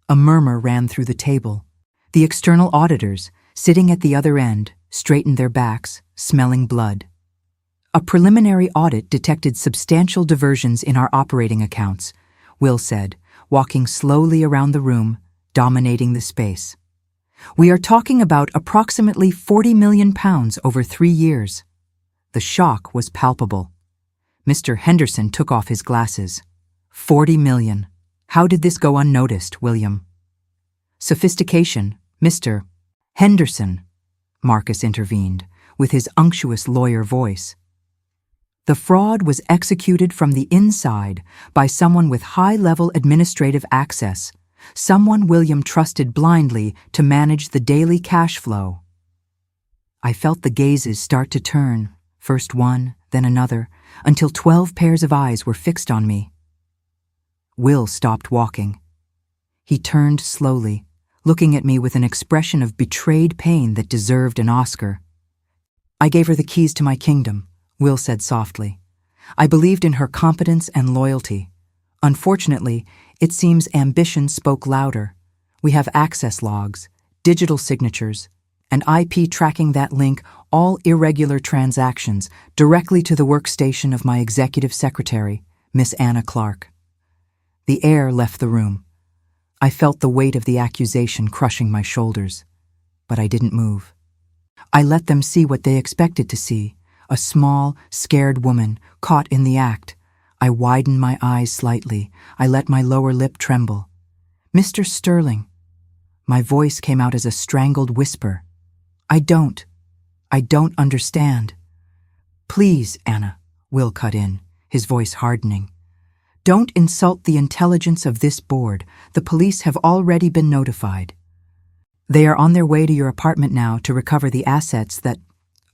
A murmur ran through the table. The external auditors, sitting at the other end, straightened their backs, smelling blood. "A preliminary audit detected substantial diversions in our operating accounts," Will said, walking slowly around the room, dominating the space. "We are talking about approximately £40 million over 3 years. The shock was palpable. Mr. Henderson took off his glasses. "40 million. How did this go unnoticed, William?" "Sophistication, Mr. Henderson," Marcus intervened, with his unctuous lawyer voice. "The fraud was executed from the inside by someone with high-level administrative access, someone William trusted blindly to manage the daily cash flow." I felt the gazes start to turn, first one, then another, until 12 pairs of eyes were fixed on me. Will stopped walking. He turned slowly, looking at me with an expression of betrayed pain that deserved an Oscar. "I gave her the keys to my kingdom," Will said softly. "I believed in her competence and loyalty. Unfortunately, it seems ambition spoke louder. We have access logs, digital signatures, and IP tracking that link all irregular transactions directly to the workstation of my executive secretary, Miss Anna Clark." The air left the room. I felt the weight of the accusation crushing my shoulders, but I didn't move. I let them see what they expected to see, a small, scared woman caught in the act. I widened my eyes slightly. I let my lower lip tremble. "Mr. Sterling." My voice came out as a strangled whisper. I don't understand." "Please, Anna," Will cut in, his voice hardening. "Don't insult the intelligence of this board. The police have already been notified. They are on their way to your apartment now to recover the assets that,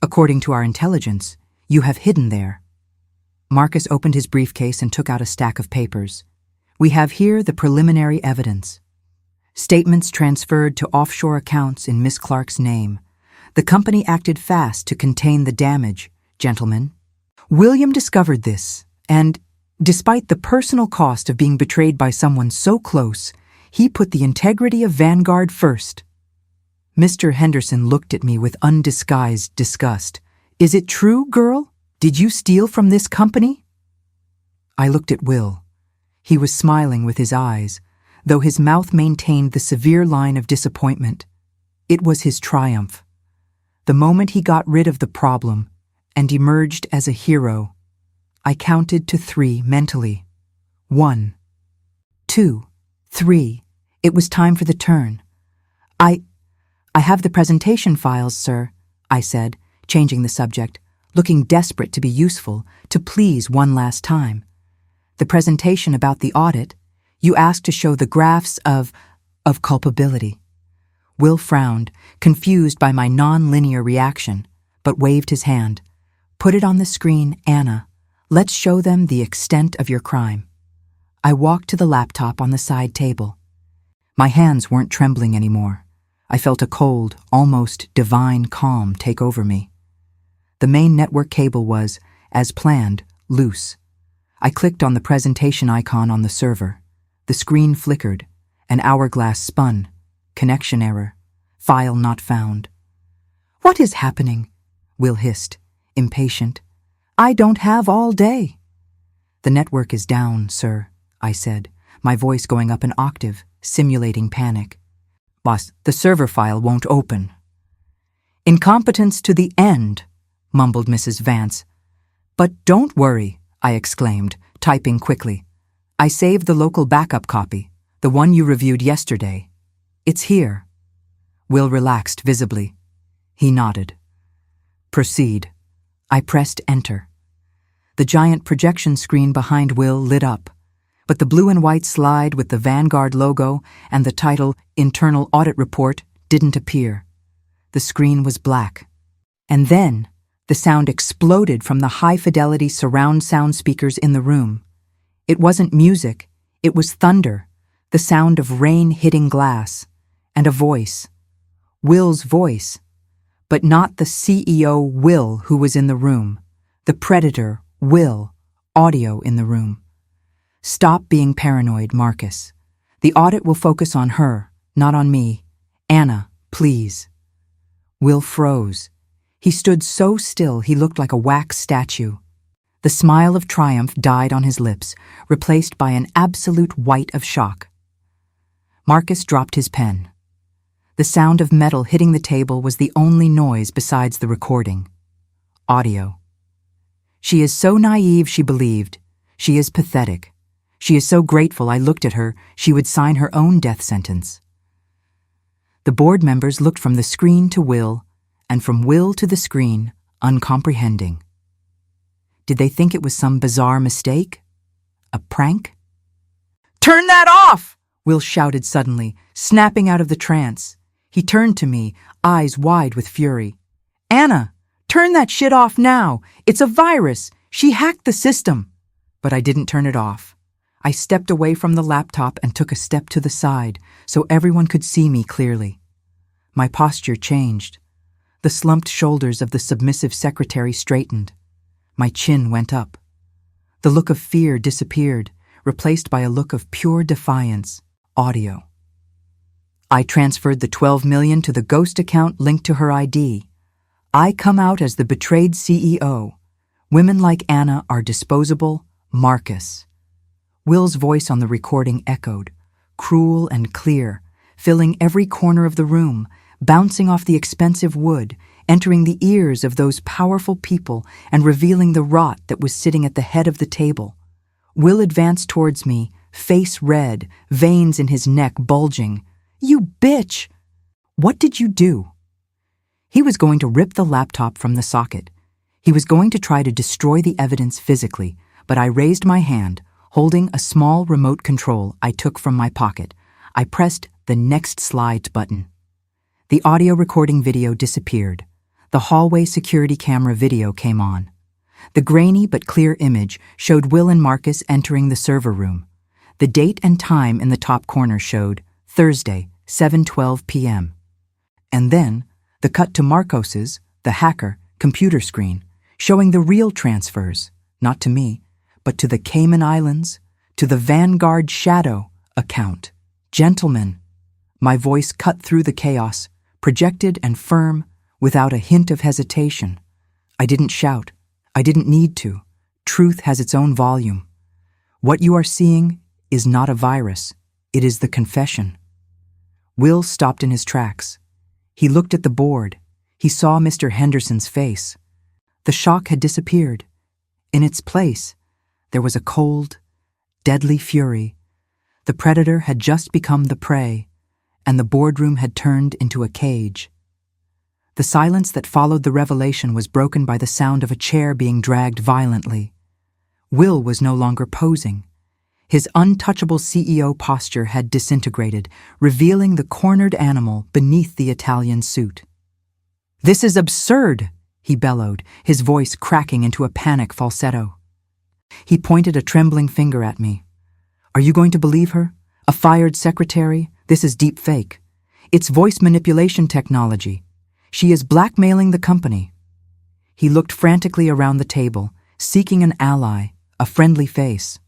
according to our intelligence, you have hidden there." Marcus opened his briefcase and took out a stack of papers. "We have here the preliminary evidence. Statements transferred to offshore accounts in Miss Clark's name. The company acted fast to contain the damage, gentlemen. William discovered this, and despite the personal cost of being betrayed by someone so close, he put the integrity of Vanguard first." Mr. Henderson looked at me with undisguised disgust, Is it true, girl? Did you steal from this company? I looked at Will. He was smiling with his eyes, though his mouth maintained the severe line of disappointment. It was his triumph. The moment he got rid of the problem and emerged as a hero, I counted to 3 mentally. 1, 2, 3. It was time for the turn. I have the presentation files, sir, I said, changing the subject, looking desperate to be useful, to please one last time. The presentation about the audit, you asked to show the graphs of culpability. Will frowned, confused by my non-linear reaction, but waved his hand. Put it on the screen, Anna. Let's show them the extent of your crime. I walked to the laptop on the side table. My hands weren't trembling anymore. I felt a cold, almost divine calm take over me. The main network cable was, as planned, loose. I clicked on the presentation icon on the server. The screen flickered. An hourglass spun. Connection error. File not found. What is happening? Will hissed, impatient. I don't have all day. The network is down, sir, I said, my voice going up an octave, simulating panic. Boss, the server file won't open. Incompetence to the end, mumbled Mrs. Vance. But don't worry, I exclaimed, typing quickly. I saved the local backup copy, the one you reviewed yesterday. It's here. Will relaxed visibly. He nodded. Proceed. I pressed enter. The giant projection screen behind Will lit up, but the blue and white slide with the Vanguard logo and the title Internal Audit Report didn't appear. The screen was black. And then the sound exploded from the high-fidelity surround sound speakers in the room. It wasn't music, it was thunder, the sound of rain hitting glass, and a voice. Will's voice, but not the CEO Will who was in the room, the predator Will, audio in the room. Stop being paranoid, Marcus. The audit will focus on her, not on me. Anna, please. Will froze. He stood so still he looked like a wax statue. The smile of triumph died on his lips, replaced by an absolute white of shock. Marcus dropped his pen. The sound of metal hitting the table was the only noise besides the recording. Audio. She is so naive, she believed. She is pathetic. She is so grateful I looked at her, she would sign her own death sentence. The board members looked from the screen to Will, and from Will to the screen, uncomprehending. Did they think it was some bizarre mistake? A prank? Turn that off! Will shouted suddenly, snapping out of the trance. He turned to me, eyes wide with fury. Anna, turn that shit off now! It's a virus! She hacked the system! But I didn't turn it off. I stepped away from the laptop and took a step to the side so everyone could see me clearly. My posture changed. The slumped shoulders of the submissive secretary straightened. My chin went up. The look of fear disappeared, replaced by a look of pure defiance. Audio. I transferred the $12 million to the ghost account linked to her ID. I come out as the betrayed CEO. Women like Anna are disposable. Marcus. Will's voice on the recording echoed, cruel and clear, filling every corner of the room, bouncing off the expensive wood, entering the ears of those powerful people and revealing the rot that was sitting at the head of the table. Will advanced towards me, face red, veins in his neck bulging. You bitch! What did you do? He was going to rip the laptop from the socket. He was going to try to destroy the evidence physically, but I raised my hand, holding a small remote control I took from my pocket. I pressed the next slide button. The audio recording video disappeared. The hallway security camera video came on. The grainy but clear image showed Will and Marcus entering the server room. The date and time in the top corner showed Thursday, 7:12 p.m. And then the cut to Marcos's, the hacker, computer screen, showing the real transfers, not to me, but to the Cayman Islands, to the Vanguard Shadow account. Gentlemen, my voice cut through the chaos, projected and firm, without a hint of hesitation. I didn't shout. I didn't need to. Truth has its own volume. What you are seeing is not a virus. It is the confession. Will stopped in his tracks. He looked at the board. He saw Mr. Henderson's face. The shock had disappeared. In its place, there was a cold, deadly fury. The predator had just become the prey, and the boardroom had turned into a cage. The silence that followed the revelation was broken by the sound of a chair being dragged violently. Will was no longer posing. His untouchable CEO posture had disintegrated, revealing the cornered animal beneath the Italian suit. "This is absurd," he bellowed, his voice cracking into a panic falsetto. He pointed a trembling finger at me. "Are you going to believe her? A fired secretary? This is deep fake. It's voice manipulation technology. She is blackmailing the company." He looked frantically around the table, seeking an ally, a friendly face.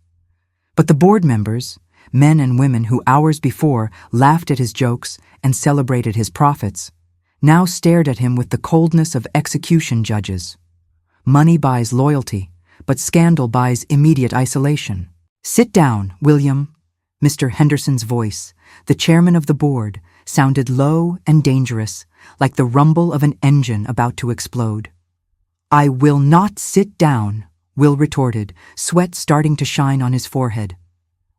But the board members, men and women who hours before laughed at his jokes and celebrated his profits, now stared at him with the coldness of execution judges. Money buys loyalty, but scandal buys immediate isolation. "Sit down, William." Mr. Henderson's voice, the chairman of the board, sounded low and dangerous, like the rumble of an engine about to explode. "I will not sit down," Will retorted, sweat starting to shine on his forehead.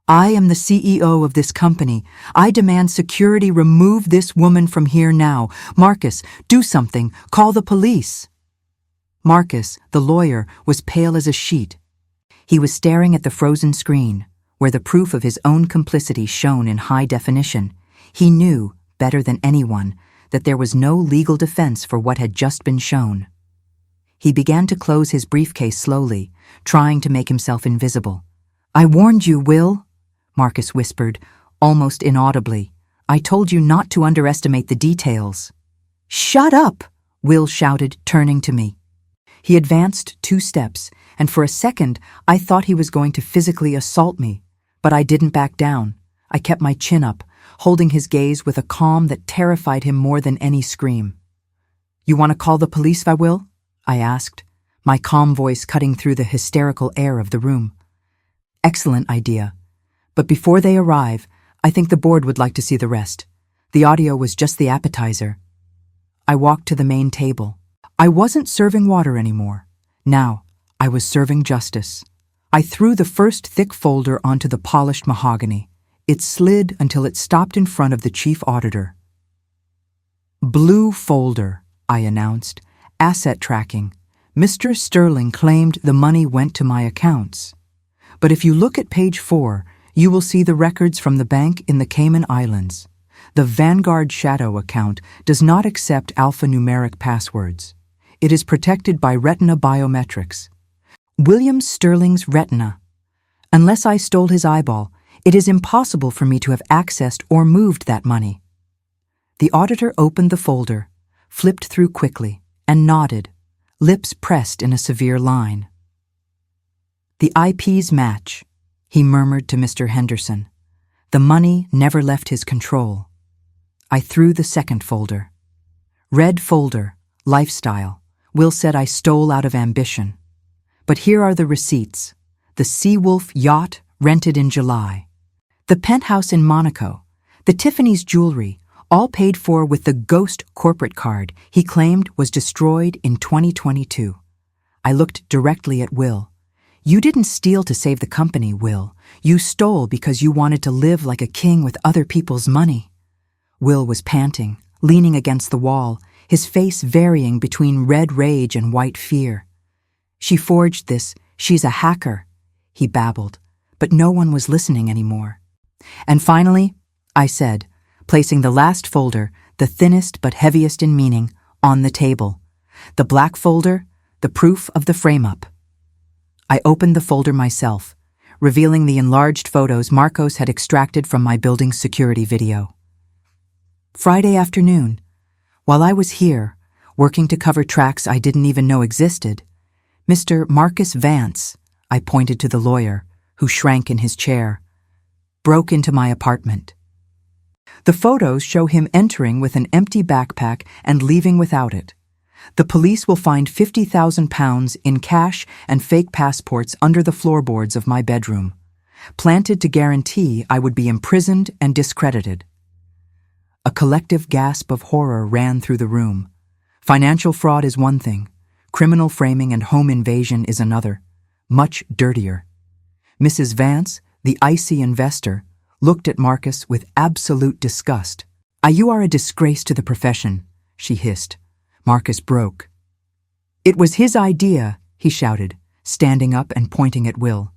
"I am the CEO of this company. I demand security remove this woman from here now. Marcus, do something. Call the police." Marcus, the lawyer, was pale as a sheet. He was staring at the frozen screen, where the proof of his own complicity shone in high definition. He knew, better than anyone, that there was no legal defense for what had just been shown. He began to close his briefcase slowly, trying to make himself invisible. "I warned you, Will," Marcus whispered, almost inaudibly. "I told you not to underestimate the details." "Shut up!" Will shouted, turning to me. He advanced 2 steps, and for a second I thought he was going to physically assault me, but I didn't back down. I kept my chin up, holding his gaze with a calm that terrified him more than any scream. "You want to call the police, Will?" I asked, my calm voice cutting through the hysterical air of the room. "Excellent idea. But before they arrive, I think the board would like to see the rest. The audio was just the appetizer." I walked to the main table. I wasn't serving water anymore. Now, I was serving justice. I threw the first thick folder onto the polished mahogany. It slid until it stopped in front of the chief auditor. "Blue folder," I announced. "Asset tracking. Mr. Sterling claimed the money went to my accounts. But if you look at page 4, you will see the records from the bank in the Cayman Islands. The Vanguard Shadow account does not accept alphanumeric passwords. It is protected by retina biometrics. William Sterling's retina. Unless I stole his eyeball, it is impossible for me to have accessed or moved that money." The auditor opened the folder, flipped through quickly, and nodded, lips pressed in a severe line. "The IPs match," he murmured to Mr. Henderson. "The money never left his control." I threw the second folder. "Red folder, lifestyle. Will said I stole out of ambition. But here are the receipts. The Seawolf yacht rented in July. The penthouse in Monaco. The Tiffany's jewelry, all paid for with the ghost corporate card he claimed was destroyed in 2022. I looked directly at Will. "You didn't steal to save the company, Will. You stole because you wanted to live like a king with other people's money." Will was panting, leaning against the wall, his face varying between red rage and white fear. "She forged this. She's a hacker," he babbled, but no one was listening anymore. "And finally," I said, placing the last folder, the thinnest but heaviest in meaning, on the table. "The black folder, the proof of the frame-up." I opened the folder myself, revealing the enlarged photos Marcos had extracted from my building's security video. Friday afternoon, while I was here, working to cover tracks I didn't even know existed, Mr. Marcus Vance, I pointed to the lawyer, who shrank in his chair, broke into my apartment. The photos show him entering with an empty backpack and leaving without it. The police will find £50,000 in cash and fake passports under the floorboards of my bedroom, planted to guarantee I would be imprisoned and discredited. A collective gasp of horror ran through the room. Financial fraud is one thing. Criminal framing and home invasion is another, much dirtier. Mrs. Vance, the icy investor, looked at Marcus with absolute disgust. You are a disgrace to the profession," she hissed. Marcus broke. "It was his idea," he shouted, standing up and pointing at Will.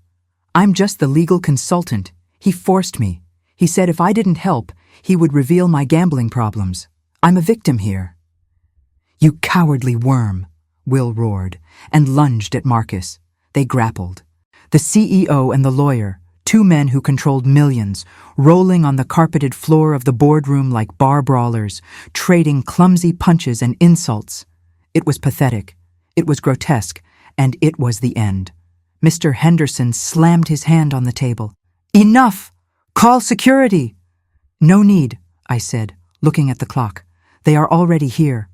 "I'm just the legal consultant. He forced me. He said if I didn't help, he would reveal my gambling problems. I'm a victim here." "You cowardly worm," Will roared, and lunged at Marcus. They grappled. The CEO and the lawyer, two men who controlled millions, rolling on the carpeted floor of the boardroom like bar brawlers, trading clumsy punches and insults. It was pathetic, it was grotesque, and it was the end. Mr. Henderson slammed his hand on the table. "Enough! Call security!" "No need," I said, looking at the clock. "They are already here."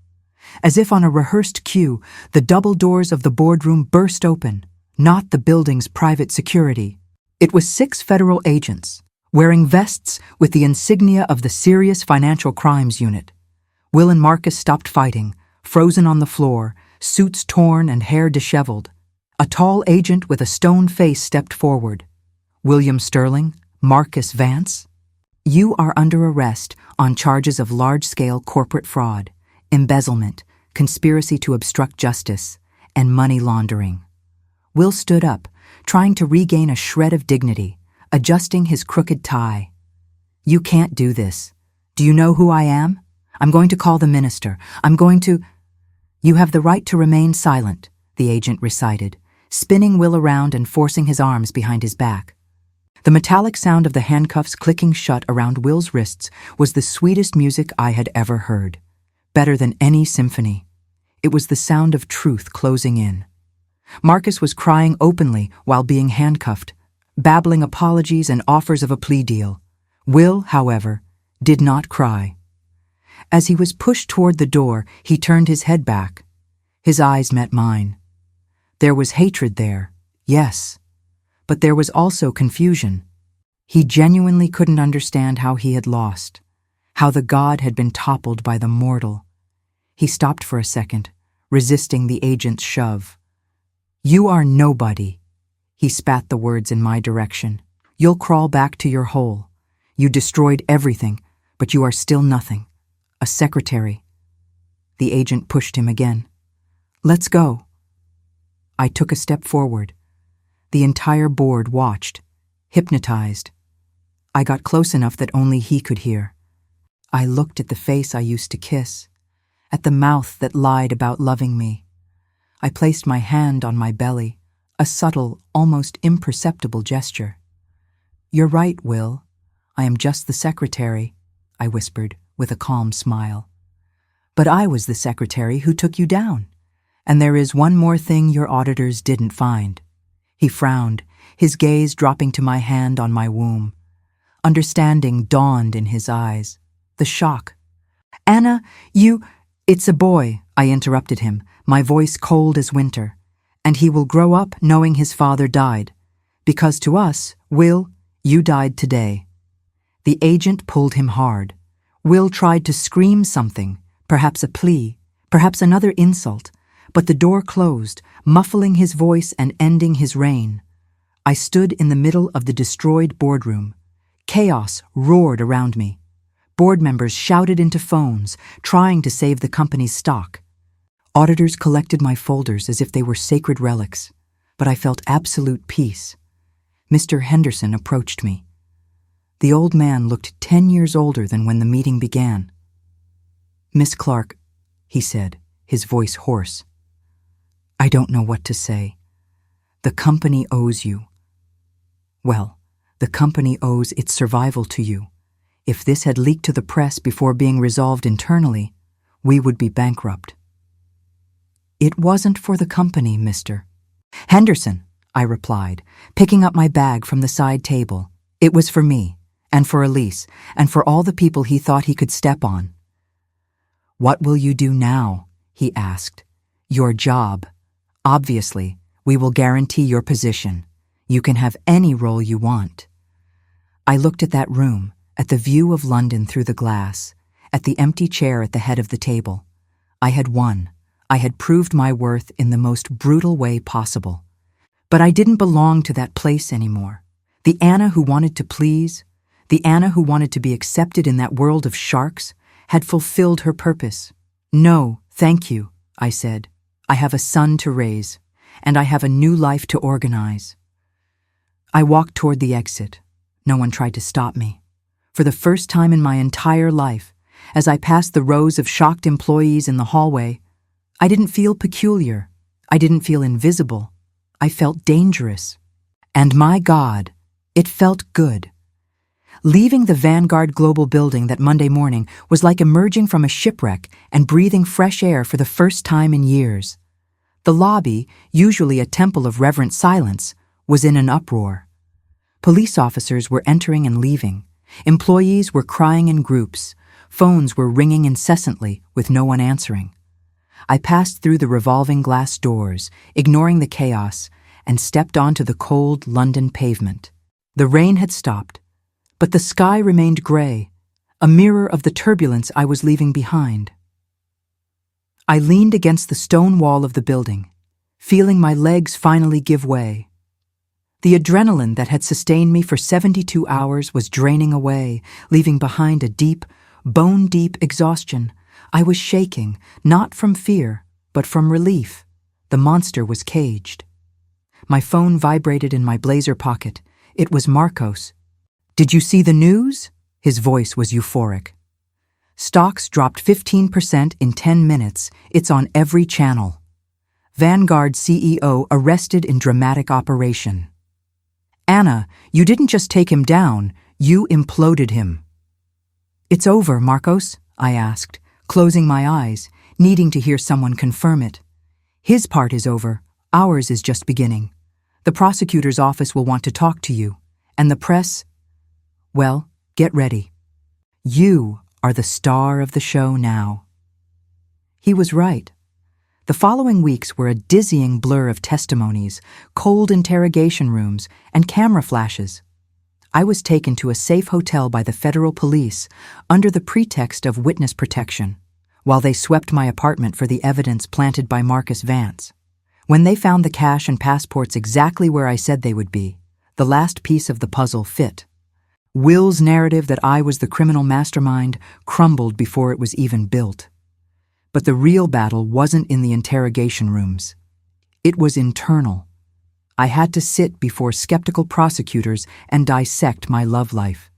As if on a rehearsed cue, the double doors of the boardroom burst open, not the building's private security. It was 6 federal agents, wearing vests with the insignia of the Serious Financial Crimes Unit. Will and Marcus stopped fighting, frozen on the floor, suits torn and hair disheveled. A tall agent with a stone face stepped forward. "William Sterling, Marcus Vance, you are under arrest on charges of large-scale corporate fraud, embezzlement, conspiracy to obstruct justice, and money laundering." Will stood up, trying to regain a shred of dignity, adjusting his crooked tie. "You can't do this. Do you know who I am? I'm going to call the minister. I'm going to—" "You have the right to remain silent," the agent recited, spinning Will around and forcing his arms behind his back. The metallic sound of the handcuffs clicking shut around Will's wrists was the sweetest music I had ever heard, better than any symphony. It was the sound of truth closing in. Marcus was crying openly while being handcuffed, babbling apologies and offers of a plea deal. Will, however, did not cry. As he was pushed toward the door, he turned his head back. His eyes met mine. There was hatred there, yes, but there was also confusion. He genuinely couldn't understand how he had lost, how the god had been toppled by the mortal. He stopped for a second, resisting the agent's shove. "You are nobody." He spat the words in my direction. "You'll crawl back to your hole. You destroyed everything, but you are still nothing. A secretary." The agent pushed him again. "Let's go." I took a step forward. The entire board watched, hypnotized. I got close enough that only he could hear. I looked at the face I used to kiss, at the mouth that lied about loving me. I placed my hand on my belly, a subtle, almost imperceptible gesture. "You're right, Will. I am just the secretary," I whispered with a calm smile. "But I was the secretary who took you down. And there is one more thing your auditors didn't find." He frowned, his gaze dropping to my hand on my womb. Understanding dawned in his eyes. The shock. "Anna, It's a boy," I interrupted him, my voice cold as winter. "And he will grow up knowing his father died. Because to us, Will, you died today." The agent pulled him hard. Will tried to scream something, perhaps a plea, perhaps another insult, but the door closed, muffling his voice and ending his reign. I stood in the middle of the destroyed boardroom. Chaos roared around me. Board members shouted into phones, trying to save the company's stock. Auditors collected my folders as if they were sacred relics, but I felt absolute peace. Mr. Henderson approached me. The old man looked 10 years older than when the meeting began. "Miss Clark," he said, his voice hoarse. "I don't know what to say. The company owes you. Well, the company owes its survival to you. If this had leaked to the press before being resolved internally, we would be bankrupt." "It wasn't for the company, Mr. Henderson," I replied, picking up my bag from the side table. "It was for me, and for Elise, and for all the people he thought he could step on." "What will you do now?" he asked. Your job. Obviously, we will guarantee your position. You can have any role you want. I looked at that room, at the view of London through the glass, at the empty chair at the head of the table. I had won. I had proved my worth in the most brutal way possible. But I didn't belong to that place anymore. The Anna who wanted to please, the Anna who wanted to be accepted in that world of sharks, had fulfilled her purpose. No, thank you, I said. I have a son to raise, and I have a new life to organize. I walked toward the exit. No one tried to stop me. For the first time in my entire life, as I passed the rows of shocked employees in the hallway, I didn't feel peculiar. I didn't feel invisible. I felt dangerous. And my God, it felt good. Leaving the Vanguard Global building that Monday morning was like emerging from a shipwreck and breathing fresh air for the first time in years. The lobby, usually a temple of reverent silence, was in an uproar. Police officers were entering and leaving. Employees were crying in groups. Phones were ringing incessantly with no one answering. I passed through the revolving glass doors, ignoring the chaos, and stepped onto the cold London pavement. The rain had stopped, but the sky remained gray, a mirror of the turbulence I was leaving behind. I leaned against the stone wall of the building, feeling my legs finally give way. The adrenaline that had sustained me for 72 hours was draining away, leaving behind a deep, bone-deep exhaustion. I was shaking, not from fear, but from relief. The monster was caged. My phone vibrated in my blazer pocket. It was Marcos. Did you see the news? His voice was euphoric. Stocks dropped 15% in 10 minutes. It's on every channel. Vanguard CEO arrested in dramatic operation. Anna, you didn't just take him down, you imploded him. It's over, Marcos, I asked, closing my eyes, needing to hear someone confirm it. His part is over. Ours is just beginning. The prosecutor's office will want to talk to you. And the press? Well, get ready. You are the star of the show now. He was right. The following weeks were a dizzying blur of testimonies, cold interrogation rooms, and camera flashes. I was taken to a safe hotel by the federal police under the pretext of witness protection, while they swept my apartment for the evidence planted by Marcus Vance. When they found the cash and passports exactly where I said they would be, the last piece of the puzzle fit. Will's narrative that I was the criminal mastermind crumbled before it was even built. But the real battle wasn't in the interrogation rooms. It was internal. I had to sit before skeptical prosecutors and dissect my love life.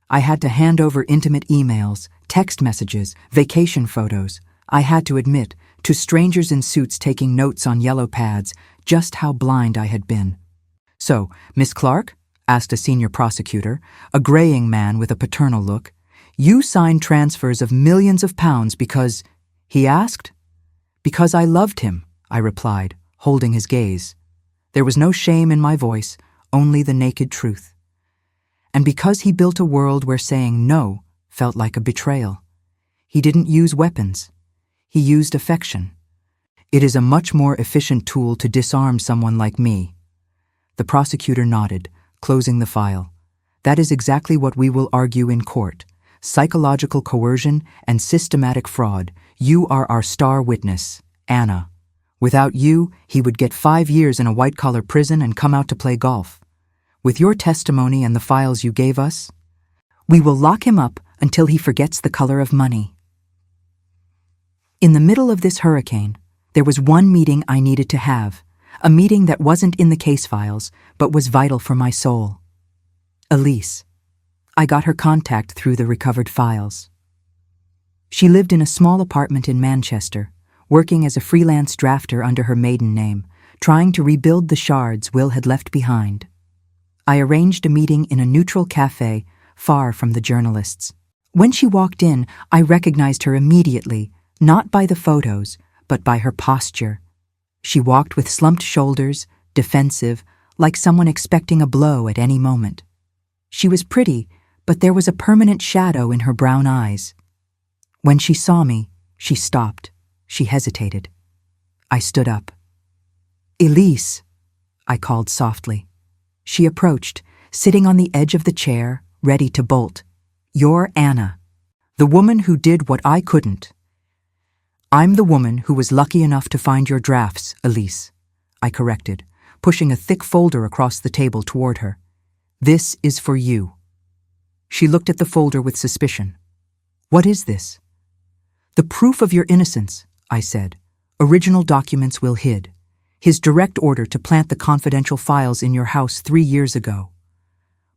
I had to hand over intimate emails, text messages, vacation photos. I had to admit, to strangers in suits taking notes on yellow pads, just how blind I had been. So, Miss Clark, asked a senior prosecutor, a graying man with a paternal look, you signed transfers of millions of pounds because... He asked. Because I loved him, I replied, holding his gaze. There was no shame in my voice, only the naked truth. And because he built a world where saying no felt like a betrayal. He didn't use weapons. He used affection. It is a much more efficient tool to disarm someone like me. The prosecutor nodded, closing the file. That is exactly what we will argue in court. Psychological coercion and systematic fraud. You are our star witness, Anna. Without you, he would get 5 years in a white-collar prison and come out to play golf. With your testimony and the files you gave us, we will lock him up until he forgets the color of money. In the middle of this hurricane, there was one meeting I needed to have, a meeting that wasn't in the case files, but was vital for my soul. Elise. I got her contact through the recovered files. She lived in a small apartment in Manchester, working as a freelance drafter under her maiden name, trying to rebuild the shards Will had left behind. I arranged a meeting in a neutral cafe, far from the journalists. When she walked in, I recognized her immediately, not by the photos, but by her posture. She walked with slumped shoulders, defensive, like someone expecting a blow at any moment. She was pretty, but there was a permanent shadow in her brown eyes. When she saw me, she stopped. She hesitated. I stood up. "Elise," I called softly. She approached, sitting on the edge of the chair, ready to bolt. "You're Anna, the woman who did what I couldn't." "I'm the woman who was lucky enough to find your drafts, Elise," I corrected, pushing a thick folder across the table toward her. "This is for you." She looked at the folder with suspicion. "What is this?" "The proof of your innocence," I said. "Original documents Will hid. His direct order to plant the confidential files in your house 3 years ago.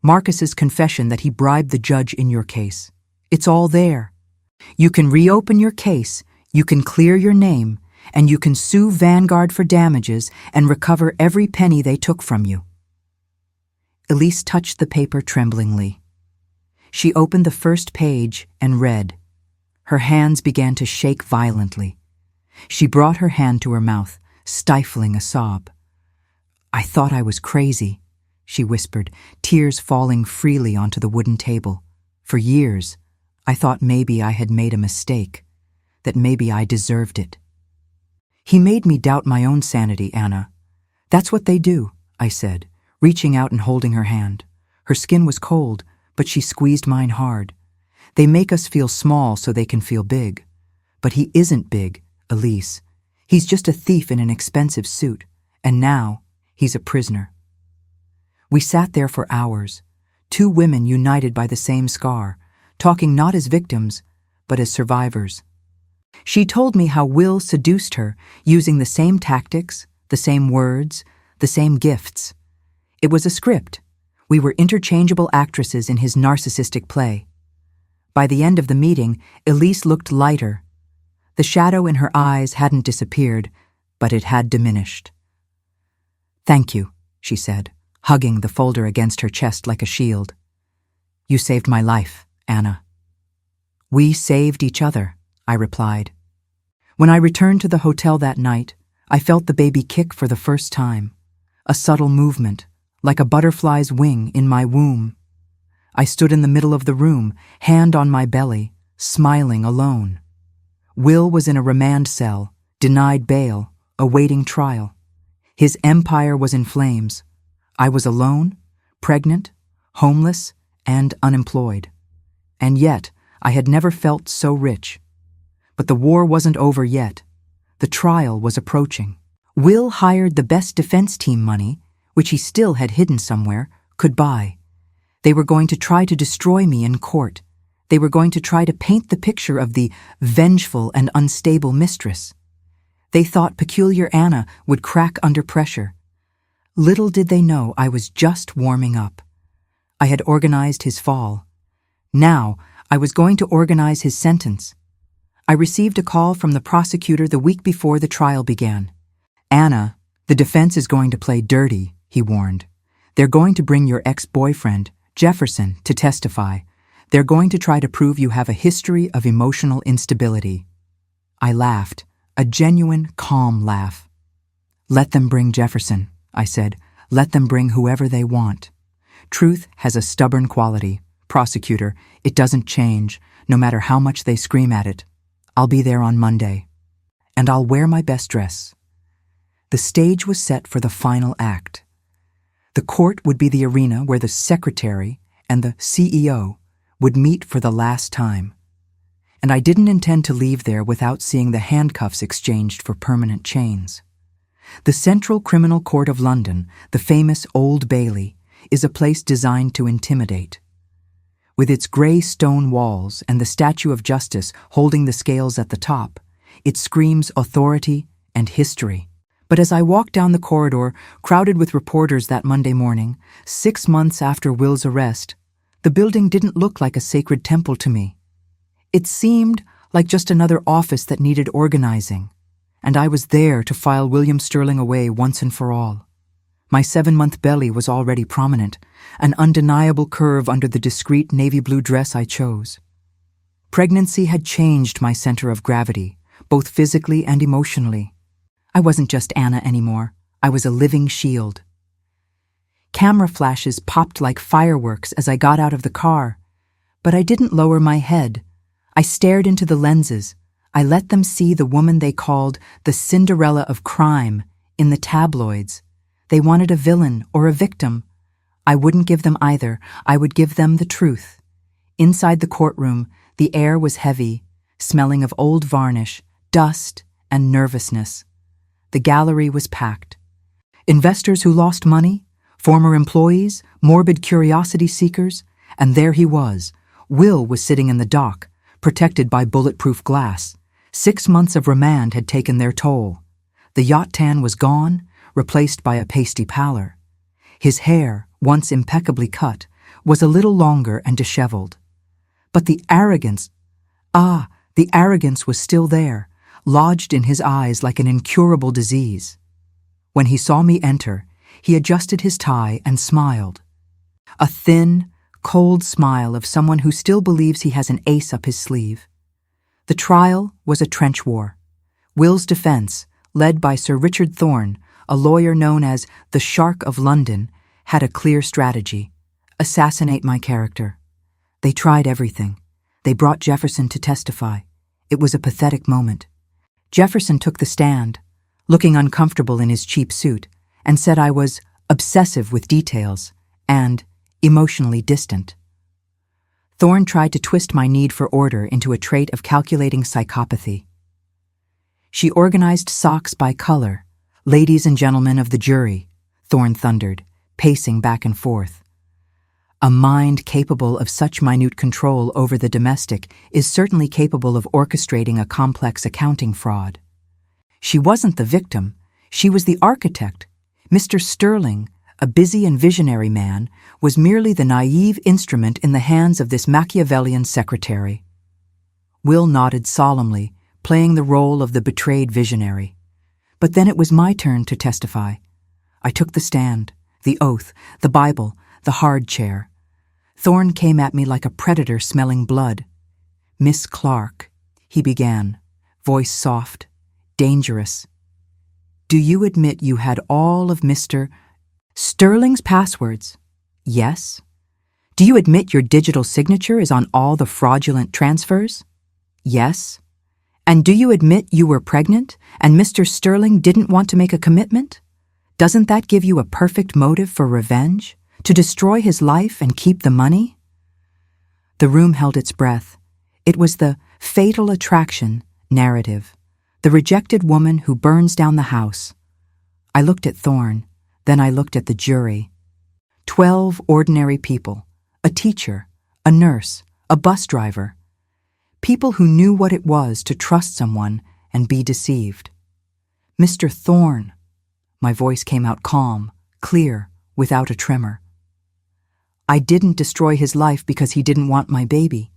Marcus's confession that he bribed the judge in your case. It's all there. You can reopen your case, you can clear your name, and you can sue Vanguard for damages and recover every penny they took from you." Elise touched the paper tremblingly. She opened the first page and read. Her hands began to shake violently. She brought her hand to her mouth, stifling a sob. "I thought I was crazy," she whispered, tears falling freely onto the wooden table. "For years, I thought maybe I had made a mistake, that maybe I deserved it." "He made me doubt my own sanity, Anna. That's what they do," I said, reaching out and holding her hand. Her skin was cold, but she squeezed mine hard. "They make us feel small so they can feel big. But he isn't big, Elise. He's just a thief in an expensive suit, and now he's a prisoner." We sat there for hours, 2 women united by the same scar, talking not as victims, but as survivors. She told me how Will seduced her, using the same tactics, the same words, the same gifts. It was a script. We were interchangeable actresses in his narcissistic play. By the end of the meeting, Elise looked lighter. The shadow in her eyes hadn't disappeared, but it had diminished. "Thank you," she said, hugging the folder against her chest like a shield. "You saved my life, Anna." "We saved each other," I replied. When I returned to the hotel that night, I felt the baby kick for the first time, a subtle movement, like a butterfly's wing in my womb. I stood in the middle of the room, hand on my belly, smiling alone. Will was in a remand cell, denied bail, awaiting trial. His empire was in flames. I was alone, pregnant, homeless, and unemployed. And yet, I had never felt so rich. But the war wasn't over yet. The trial was approaching. Will hired the best defense team money, which he still had hidden somewhere, could buy. They were going to try to destroy me in court. They were going to try to paint the picture of the vengeful and unstable mistress. They thought peculiar Anna would crack under pressure. Little did they know I was just warming up. I had organized his fall. Now, I was going to organize his sentence. I received a call from the prosecutor the week before the trial began. "Anna, the defense is going to play dirty," he warned. "They're going to bring your ex-boyfriend, Jefferson, to testify. They're going to try to prove you have a history of emotional instability." I laughed, a genuine, calm laugh. "Let them bring Jefferson," I said. "Let them bring whoever they want. Truth has a stubborn quality. Prosecutor, it doesn't change, no matter how much they scream at it. I'll be there on Monday. And I'll wear my best dress." The stage was set for the final act. The court would be the arena where the secretary and the CEO would meet for the last time. And I didn't intend to leave there without seeing the handcuffs exchanged for permanent chains. The Central Criminal Court of London, the famous Old Bailey, is a place designed to intimidate. With its grey stone walls and the statue of justice holding the scales at the top, it screams authority and history. But as I walked down the corridor, crowded with reporters that Monday morning, 6 months after Will's arrest, the building didn't look like a sacred temple to me. It seemed like just another office that needed organizing, and I was there to file William Sterling away once and for all. My 7-month belly was already prominent, an undeniable curve under the discreet navy blue dress I chose. Pregnancy had changed my center of gravity, both physically and emotionally. I wasn't just Anna anymore. I was a living shield. Camera flashes popped like fireworks as I got out of the car, but I didn't lower my head. I stared into the lenses, I let them see the woman they called the Cinderella of crime in the tabloids. They wanted a villain or a victim. I wouldn't give them either. I would give them the truth. Inside the courtroom, the air was heavy, smelling of old varnish, dust, and nervousness. The gallery was packed. Investors who lost money, former employees, morbid curiosity seekers, and there he was. Will was sitting in the dock, protected by bulletproof glass. 6 months of remand had taken their toll. The yacht tan was gone, replaced by a pasty pallor. His hair, once impeccably cut, was a little longer and disheveled. But the arrogance was still there, lodged in his eyes like an incurable disease. When he saw me enter, he adjusted his tie and smiled. A thin, cold smile of someone who still believes he has an ace up his sleeve. The trial was a trench war. Will's defense, led by Sir Richard Thorne, a lawyer known as the Shark of London, had a clear strategy: assassinate my character. They tried everything. They brought Jefferson to testify. It was a pathetic moment. Jefferson took the stand, looking uncomfortable in his cheap suit, and said I was obsessive with details and emotionally distant. Thorne tried to twist my need for order into a trait of calculating psychopathy. She organized socks by color. Ladies and gentlemen of the jury, Thorne thundered, pacing back and forth. A mind capable of such minute control over the domestic is certainly capable of orchestrating a complex accounting fraud. She wasn't the victim, she was the architect. Mr. Sterling, a busy and visionary man, was merely the naive instrument in the hands of this Machiavellian secretary. Will nodded solemnly, playing the role of the betrayed visionary. But then it was my turn to testify. I took the stand, the oath, the Bible, the hard chair. Thorne came at me like a predator smelling blood. "Miss Clark," he began, voice soft, dangerous. "Do you admit you had all of Mr. Sterling's passwords?" "Yes." "Do you admit your digital signature is on all the fraudulent transfers?" "Yes." "And do you admit you were pregnant and Mr. Sterling didn't want to make a commitment? Doesn't that give you a perfect motive for revenge? To destroy his life and keep the money?" The room held its breath. It was the fatal attraction narrative, the rejected woman who burns down the house. I looked at Thorne, then I looked at the jury. 12 ordinary people, a teacher, a nurse, a bus driver. People who knew what it was to trust someone and be deceived. "Mr. Thorne," my voice came out calm, clear, without a tremor. "I didn't destroy his life because he didn't want my baby.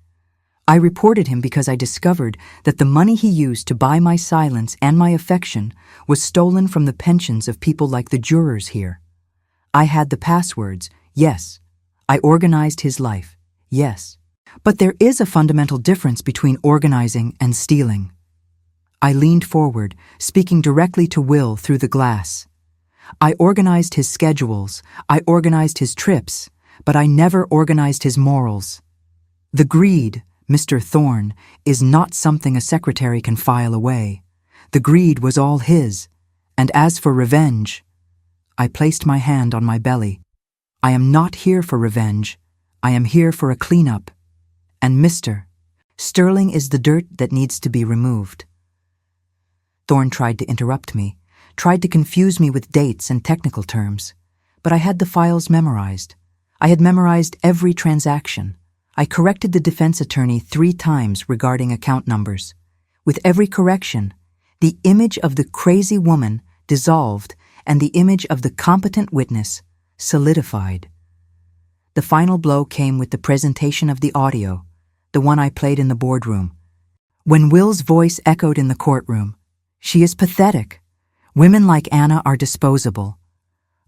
I reported him because I discovered that the money he used to buy my silence and my affection was stolen from the pensions of people like the jurors here. I had the passwords, yes. I organized his life, yes. But there is a fundamental difference between organizing and stealing." I leaned forward, speaking directly to Will through the glass. "I organized his schedules, I organized his trips, but I never organized his morals. The greed, Mr. Thorne, is not something a secretary can file away. The greed was all his, and as for revenge..." I placed my hand on my belly. "I am not here for revenge. I am here for a cleanup. And Mr. Sterling is the dirt that needs to be removed." Thorne tried to interrupt me, tried to confuse me with dates and technical terms, but I had the files memorized. I had memorized every transaction. I corrected the defense attorney 3 times regarding account numbers. With every correction, the image of the crazy woman dissolved and the image of the competent witness solidified. The final blow came with the presentation of the audio, the one I played in the boardroom. When Will's voice echoed in the courtroom, "She is pathetic. Women like Anna are disposable."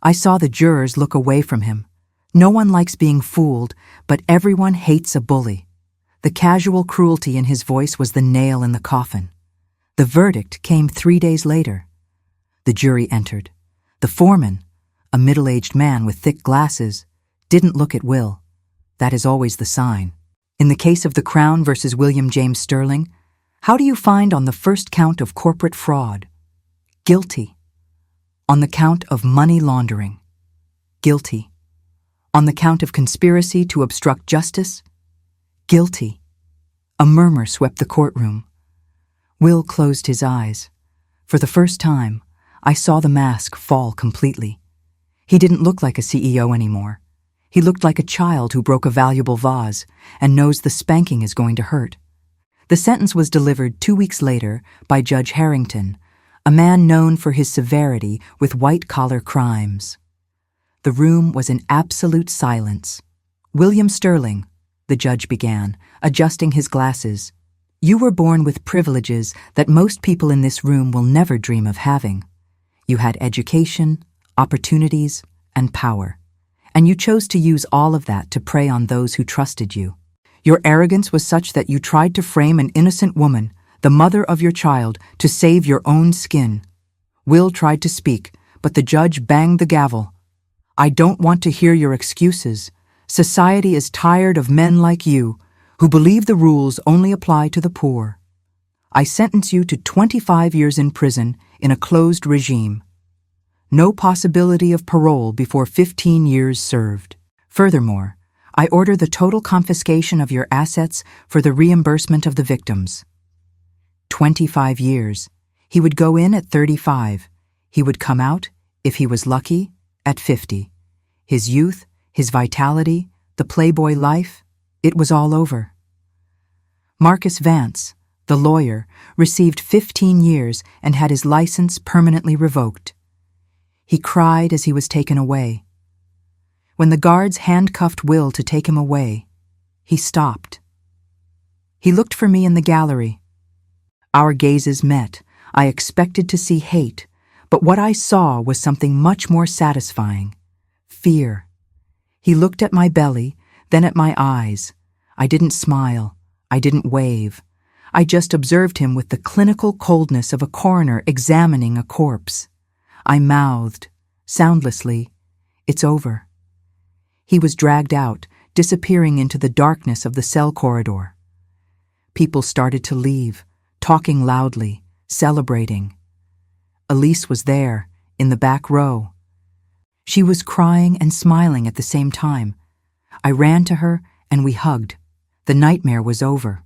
I saw the jurors look away from him. No one likes being fooled, but everyone hates a bully. The casual cruelty in his voice was the nail in the coffin. The verdict came 3 days later. The jury entered. The foreman, a middle-aged man with thick glasses, didn't look at Will. That is always the sign. In the case of the Crown versus William James Sterling, How do you find on the first count of corporate fraud? Guilty. On the count of money laundering? Guilty. On the count of conspiracy to obstruct justice? Guilty. A murmur swept the courtroom. Will closed his eyes. For the first time, I saw the mask fall completely. He didn't look like a CEO anymore. He looked like a child who broke a valuable vase and knows the spanking is going to hurt. The sentence was delivered 2 weeks later by Judge Harrington, a man known for his severity with white-collar crimes. The room was in absolute silence. "William Sterling," the judge began, adjusting his glasses, "you were born with privileges that most people in this room will never dream of having. You had education, opportunities, and power, and you chose to use all of that to prey on those who trusted you. Your arrogance was such that you tried to frame an innocent woman, the mother of your child, to save your own skin." Will tried to speak, but the judge banged the gavel. "I don't want to hear your excuses. Society is tired of men like you, who believe the rules only apply to the poor. I sentence you to 25 years in prison in a closed regime. No possibility of parole before 15 years served. Furthermore, I order the total confiscation of your assets for the reimbursement of the victims." 25 years. He would go in at 35. He would come out, if he was lucky, at 50. His youth, his vitality, the playboy life, it was all over. Marcus Vance, the lawyer, received 15 years and had his license permanently revoked. He cried as he was taken away. When the guards handcuffed Will to take him away, he stopped. He looked for me in the gallery. Our gazes met. I expected to see hate, but what I saw was something much more satisfying: fear. He looked at my belly, then at my eyes. I didn't smile. I didn't wave. I just observed him with the clinical coldness of a coroner examining a corpse. I mouthed, soundlessly, "It's over." He was dragged out, disappearing into the darkness of the cell corridor. People started to leave, talking loudly, celebrating. Elise was there, in the back row. She was crying and smiling at the same time. I ran to her and we hugged. The nightmare was over.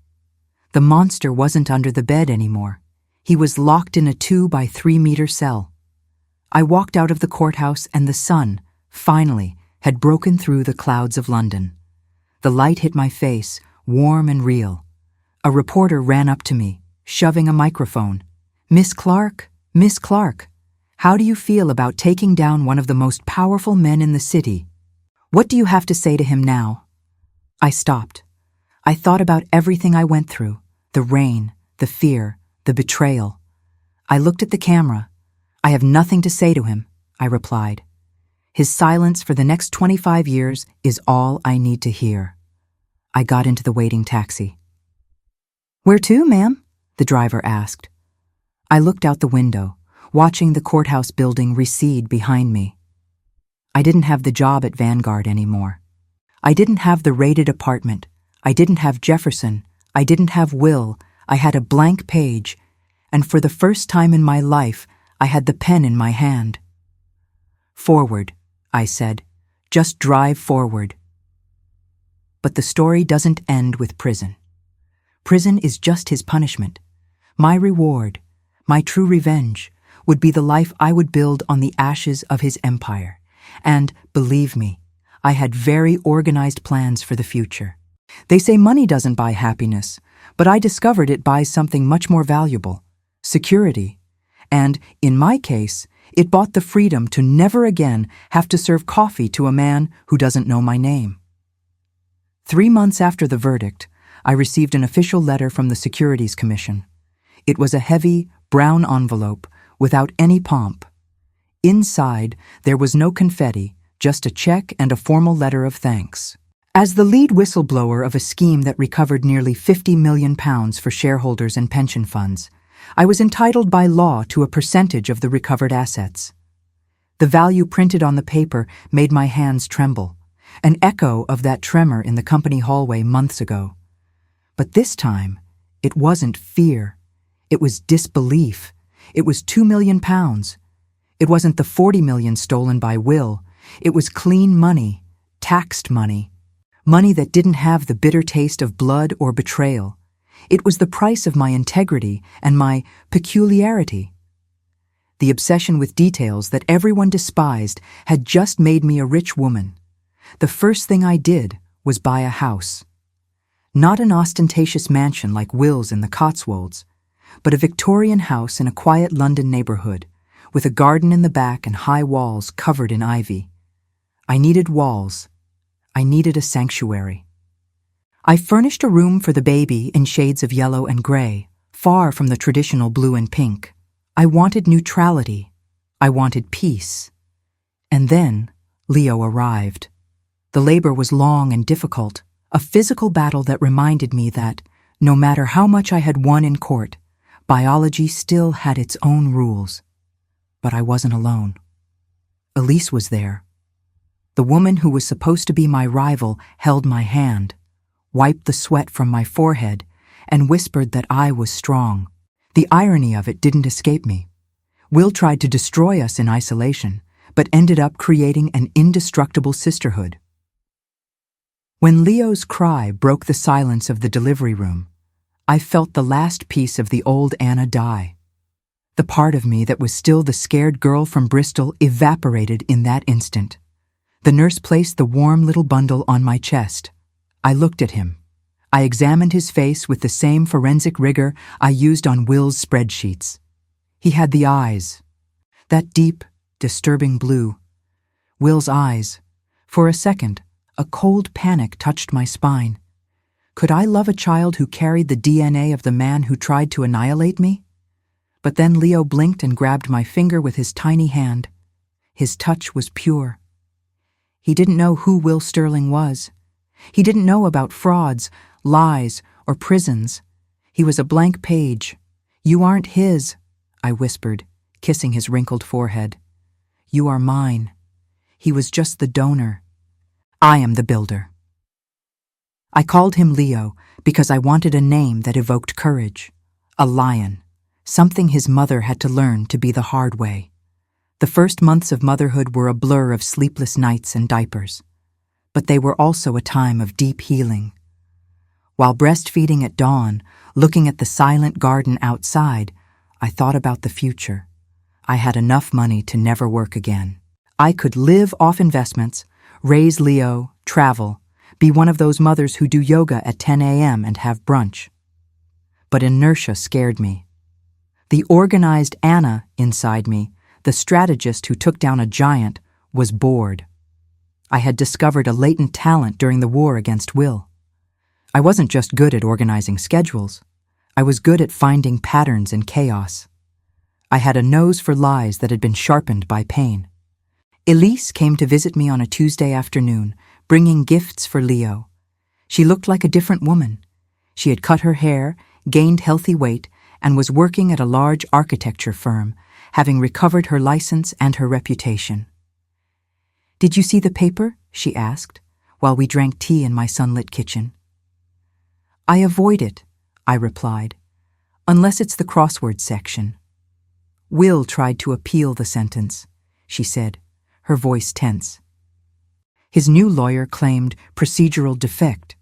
The monster wasn't under the bed anymore. He was locked in a 2 by 3 meter cell. I walked out of the courthouse and the sun, finally, had broken through the clouds of London. The light hit my face, warm and real. A reporter ran up to me, shoving a microphone. "Miss Clark, Miss Clark, how do you feel about taking down one of the most powerful men in the city? What do you have to say to him now?" I stopped. I thought about everything I went through, the rain, the fear, the betrayal. I looked at the camera. "I have nothing to say to him," I replied. "His silence for the next 25 years is all I need to hear." I got into the waiting taxi. "Where to, ma'am?" the driver asked. I looked out the window, watching the courthouse building recede behind me. I didn't have the job at Vanguard anymore. I didn't have the rated apartment. I didn't have Jefferson. I didn't have Will. I had a blank page, and for the first time in my life, I had the pen in my hand. "Forward," I said. "Just drive forward." But the story doesn't end with prison. Prison is just his punishment. My reward, my true revenge, would be the life I would build on the ashes of his empire. And, believe me, I had very organized plans for the future. They say money doesn't buy happiness, but I discovered it buys something much more valuable: security. And, in my case, it bought the freedom to never again have to serve coffee to a man who doesn't know my name. 3 months after the verdict, I received an official letter from the Securities Commission. It was a heavy, brown envelope without any pomp. Inside, there was no confetti, just a check and a formal letter of thanks. As the lead whistleblower of a scheme that recovered nearly £50 million for shareholders and pension funds, I was entitled by law to a percentage of the recovered assets. The value printed on the paper made my hands tremble, an echo of that tremor in the company hallway months ago. But this time, It wasn't fear. It was disbelief. It was £2 million. It wasn't the 40 million stolen by Will. It was clean money, taxed money. Money that didn't have the bitter taste of blood or betrayal. It was the price of my integrity and my peculiarity. The obsession with details that everyone despised had just made me a rich woman. The first thing I did was buy a house. Not an ostentatious mansion like Will's in the Cotswolds, but a Victorian house in a quiet London neighborhood, with a garden in the back and high walls covered in ivy. I needed walls. I needed a sanctuary. I furnished a room for the baby in shades of yellow and gray, far from the traditional blue and pink. I wanted neutrality. I wanted peace. And then Leo arrived. The labor was long and difficult, a physical battle that reminded me that, no matter how much I had won in court, biology still had its own rules. But I wasn't alone. Elise was there. The woman who was supposed to be my rival held my hand, wiped the sweat from my forehead, and whispered that I was strong. The irony of it didn't escape me. Will tried to destroy us in isolation, but ended up creating an indestructible sisterhood. When Leo's cry broke the silence of the delivery room, I felt the last piece of the old Anna die. The part of me that was still the scared girl from Bristol evaporated in that instant. The nurse placed the warm little bundle on my chest. I looked at him. I examined his face with the same forensic rigor I used on Will's spreadsheets. He had the eyes. That deep, disturbing blue. Will's eyes. For a second, a cold panic touched my spine. Could I love a child who carried the DNA of the man who tried to annihilate me? But then Leo blinked and grabbed my finger with his tiny hand. His touch was pure. He didn't know who Will Sterling was. He didn't know about frauds, lies, or prisons. He was a blank page. "You aren't his," I whispered, kissing his wrinkled forehead. "You are mine." He was just the donor. I am the builder. I called him Leo because I wanted a name that evoked courage. A lion. Something his mother had to learn to be the hard way. The first months of motherhood were a blur of sleepless nights and diapers. But they were also a time of deep healing. While breastfeeding at dawn, looking at the silent garden outside, I thought about the future. I had enough money to never work again. I could live off investments, raise Leo, travel, be one of those mothers who do yoga at 10 a.m. and have brunch. But inertia scared me. The organized Anna inside me, the strategist who took down a giant, was bored. I had discovered a latent talent during the war against Will. I wasn't just good at organizing schedules. I was good at finding patterns in chaos. I had a nose for lies that had been sharpened by pain. Elise came to visit me on a Tuesday afternoon, bringing gifts for Leo. She looked like a different woman. She had cut her hair, gained healthy weight, and was working at a large architecture firm, having recovered her license and her reputation. "Did you see the paper?" she asked, while we drank tea in my sunlit kitchen. "I avoid it," I replied, "unless it's the crossword section." "Will tried to appeal the sentence," she said, her voice tense. His new lawyer claimed procedural defect.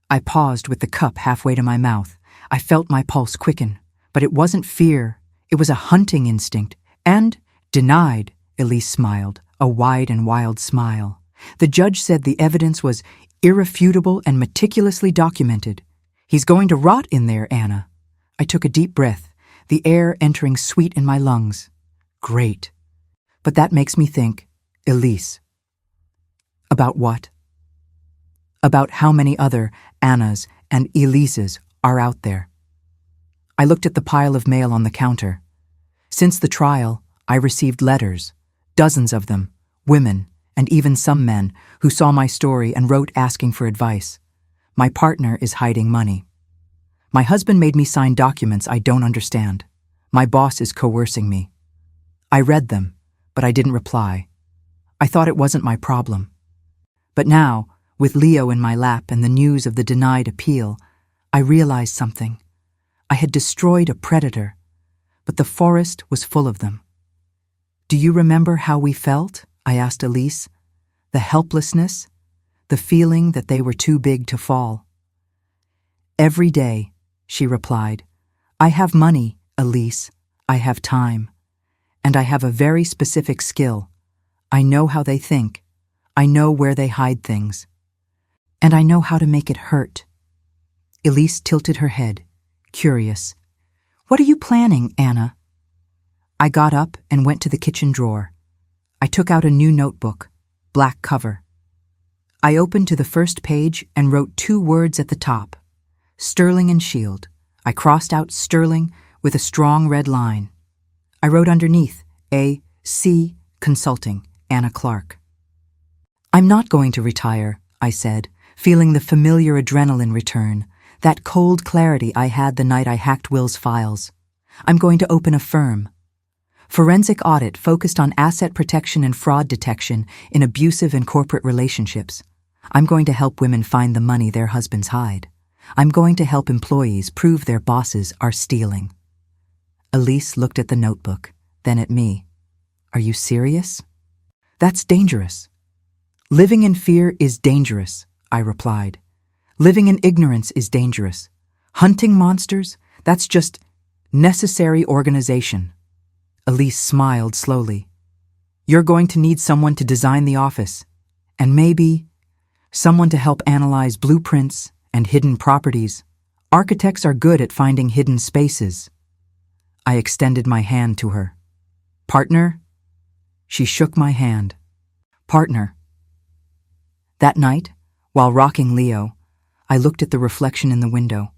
I paused with the cup halfway to my mouth. I felt my pulse quicken, but it wasn't fear. It was a hunting instinct. "And denied," Elise smiled, a wide and wild smile. "The judge said the evidence was irrefutable and meticulously documented. He's going to rot in there, Anna." I took a deep breath, the air entering sweet in my lungs. Great. But that makes me think, Elise. About what? About how many other Annas and Elises are out there. I looked at the pile of mail on the counter. Since the trial, I received letters, dozens of them, women, and even some men who saw my story and wrote asking for advice. My partner is hiding money. My husband made me sign documents I don't understand. My boss is coercing me. I read them, but I didn't reply. I thought it wasn't my problem. But now, with Leo in my lap and the news of the denied appeal, I realized something. I had destroyed a predator, but the forest was full of them. Do you remember how we felt? I asked Elise. The helplessness, the feeling that they were too big to fall. Every day, she replied. I have money, Elise. I have time. And I have a very specific skill. I know how they think. I know where they hide things. And I know how to make it hurt. Elise tilted her head, curious. What are you planning, Anna? I got up and went to the kitchen drawer. I took out a new notebook, black cover. I opened to the first page and wrote 2 words at the top, Sterling and Shield. I crossed out Sterling with a strong red line. I wrote underneath, A.C. Consulting, Anna Clark. I'm not going to retire, I said, feeling the familiar adrenaline return, that cold clarity I had the night I hacked Will's files. I'm going to open a firm. Forensic audit focused on asset protection and fraud detection in abusive and corporate relationships. I'm going to help women find the money their husbands hide. I'm going to help employees prove their bosses are stealing. Elise looked at the notebook, then at me. Are you serious? That's dangerous. Living in fear is dangerous, I replied. Living in ignorance is dangerous. Hunting monsters, that's just necessary organization. Elise smiled slowly. You're going to need someone to design the office, and maybe someone to help analyze blueprints and hidden properties. Architects are good at finding hidden spaces. I extended my hand to her. Partner? She shook my hand. Partner. That night, while rocking Leo, I looked at the reflection in the window.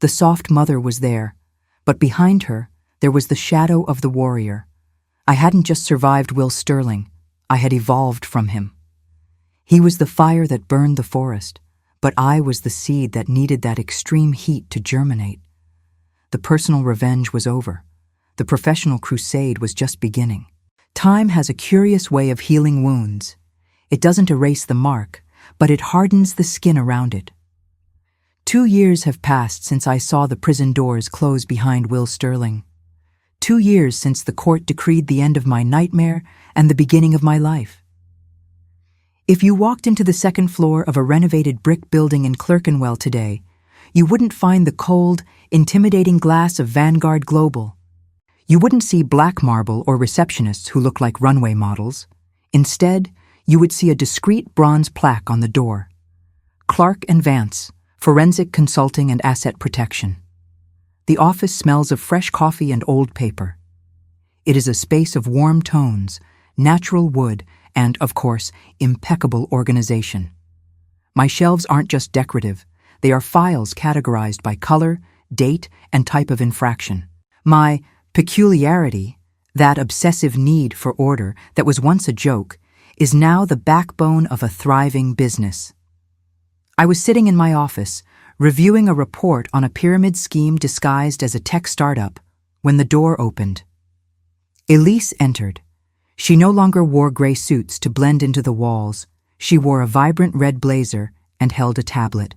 The soft mother was there, but behind her, there was the shadow of the warrior. I hadn't just survived Will Sterling, I had evolved from him. He was the fire that burned the forest, but I was the seed that needed that extreme heat to germinate. The personal revenge was over. The professional crusade was just beginning. Time has a curious way of healing wounds. It doesn't erase the mark, but it hardens the skin around it. 2 years have passed since I saw the prison doors close behind Will Sterling. 2 years since the court decreed the end of my nightmare and the beginning of my life. If you walked into the second floor of a renovated brick building in Clerkenwell today, you wouldn't find the cold, intimidating glass of Vanguard Global. You wouldn't see black marble or receptionists who look like runway models. Instead, you would see a discreet bronze plaque on the door. Clark & Vance, Forensic Consulting and Asset Protection. The office smells of fresh coffee and old paper. It is a space of warm tones, natural wood, and, of course, impeccable organization. My shelves aren't just decorative. They are files categorized by color, date, and type of infraction. My peculiarity, that obsessive need for order that was once a joke, is now the backbone of a thriving business. I was sitting in my office, reviewing a report on a pyramid scheme disguised as a tech startup, when the door opened. Elise entered. She no longer wore gray suits to blend into the walls. She wore a vibrant red blazer and held a tablet.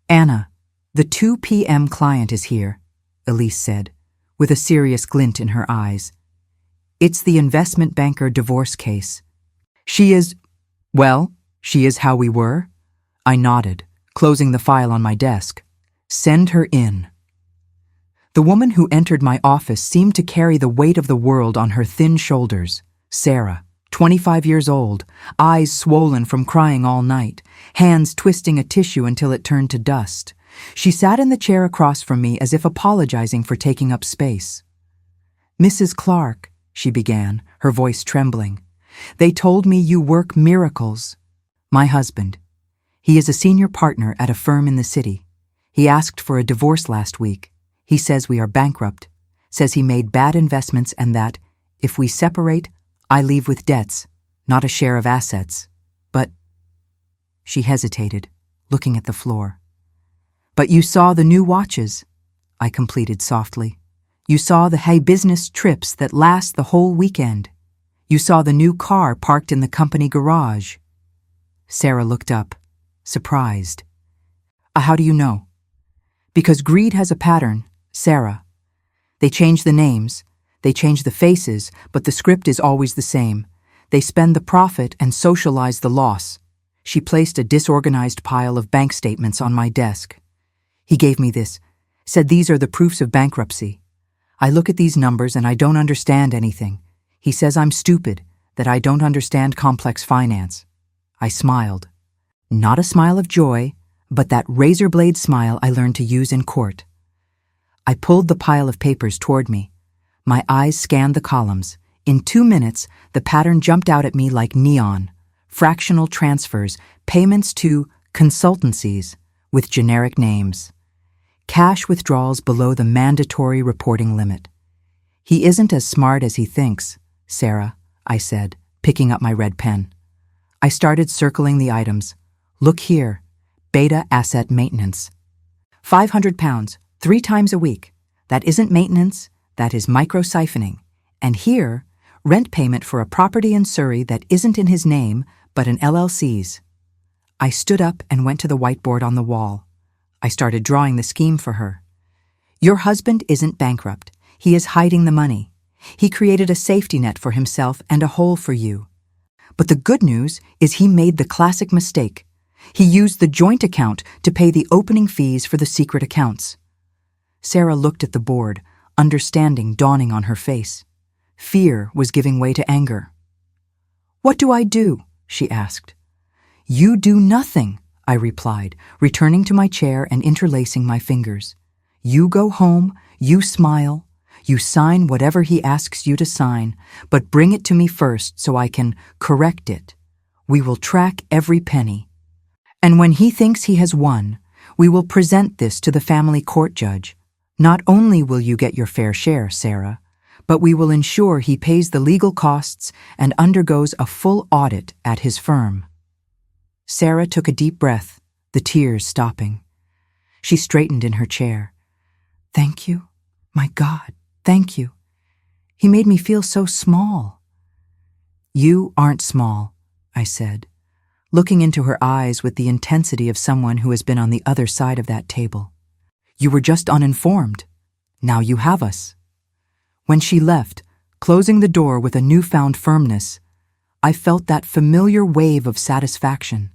Anna, the 2 p.m. client is here, Elise said, with a serious glint in her eyes. It's the investment banker divorce case. She is how we were. I nodded, closing the file on my desk. Send her in. The woman who entered my office seemed to carry the weight of the world on her thin shoulders. Sarah, 25 years old, eyes swollen from crying all night, hands twisting a tissue until it turned to dust. She sat in the chair across from me as if apologizing for taking up space. Mrs. Clark, she began, her voice trembling, they told me you work miracles. My husband. He is a senior partner at a firm in the city. He asked for a divorce last week. He says we are bankrupt, says he made bad investments and that, if we separate, I leave with debts, not a share of assets. But, she hesitated, looking at the floor. But you saw the new watches, I completed softly. You saw the high business trips that last the whole weekend. You saw the new car parked in the company garage. Sarah looked up, surprised. How do you know? Because greed has a pattern, Sarah. They change the names, they change the faces, but the script is always the same. They spend the profit and socialize the loss. She placed a disorganized pile of bank statements on my desk. He gave me this, said these are the proofs of bankruptcy. I look at these numbers and I don't understand anything. He says I'm stupid, that I don't understand complex finance. I smiled. Not a smile of joy, but that razor blade smile I learned to use in court. I pulled the pile of papers toward me. My eyes scanned the columns. In 2 minutes, the pattern jumped out at me like neon. Fractional transfers, payments to consultancies with generic names. Cash withdrawals below the mandatory reporting limit. He isn't as smart as he thinks, Sarah, I said, picking up my red pen. I started circling the items. Look here, beta asset maintenance. £500, 3 times a week. That isn't maintenance, that is micro-siphoning. And here, rent payment for a property in Surrey that isn't in his name, but an LLC's. I stood up and went to the whiteboard on the wall. I started drawing the scheme for her. Your husband isn't bankrupt. He is hiding the money. He created a safety net for himself and a hole for you. But the good news is he made the classic mistake. He used the joint account to pay the opening fees for the secret accounts. Sarah looked at the board, understanding dawning on her face. Fear was giving way to anger. What do I do? She asked. You do nothing, I replied, returning to my chair and interlacing my fingers. You go home, you smile, you sign whatever he asks you to sign, but bring it to me first so I can correct it. We will track every penny. And when he thinks he has won, we will present this to the family court judge. Not only will you get your fair share, Sarah, but we will ensure he pays the legal costs and undergoes a full audit at his firm. Sarah took a deep breath, the tears stopping. She straightened in her chair. Thank you. My God, thank you. He made me feel so small. You aren't small, I said, looking into her eyes with the intensity of someone who has been on the other side of that table. You were just uninformed. Now you have us. When she left, closing the door with a newfound firmness, I felt that familiar wave of satisfaction.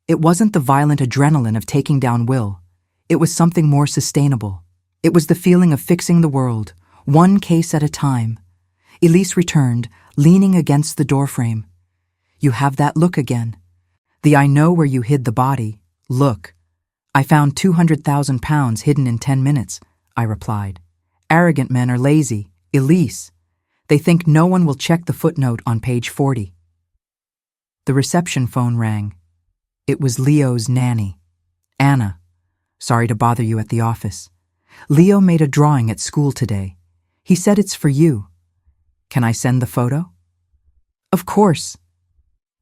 It wasn't the violent adrenaline of taking down Will. It was something more sustainable. It was the feeling of fixing the world, one case at a time. Elise returned, leaning against the doorframe. You have that look again. The I know where you hid the body, look. I found £200,000 hidden in 10 minutes, I replied. Arrogant men are lazy, Elise. They think no one will check the footnote on page 40. The reception phone rang. It was Leo's nanny. Anna. Sorry to bother you at the office. Leo made a drawing at school today. He said it's for you. Can I send the photo? Of course.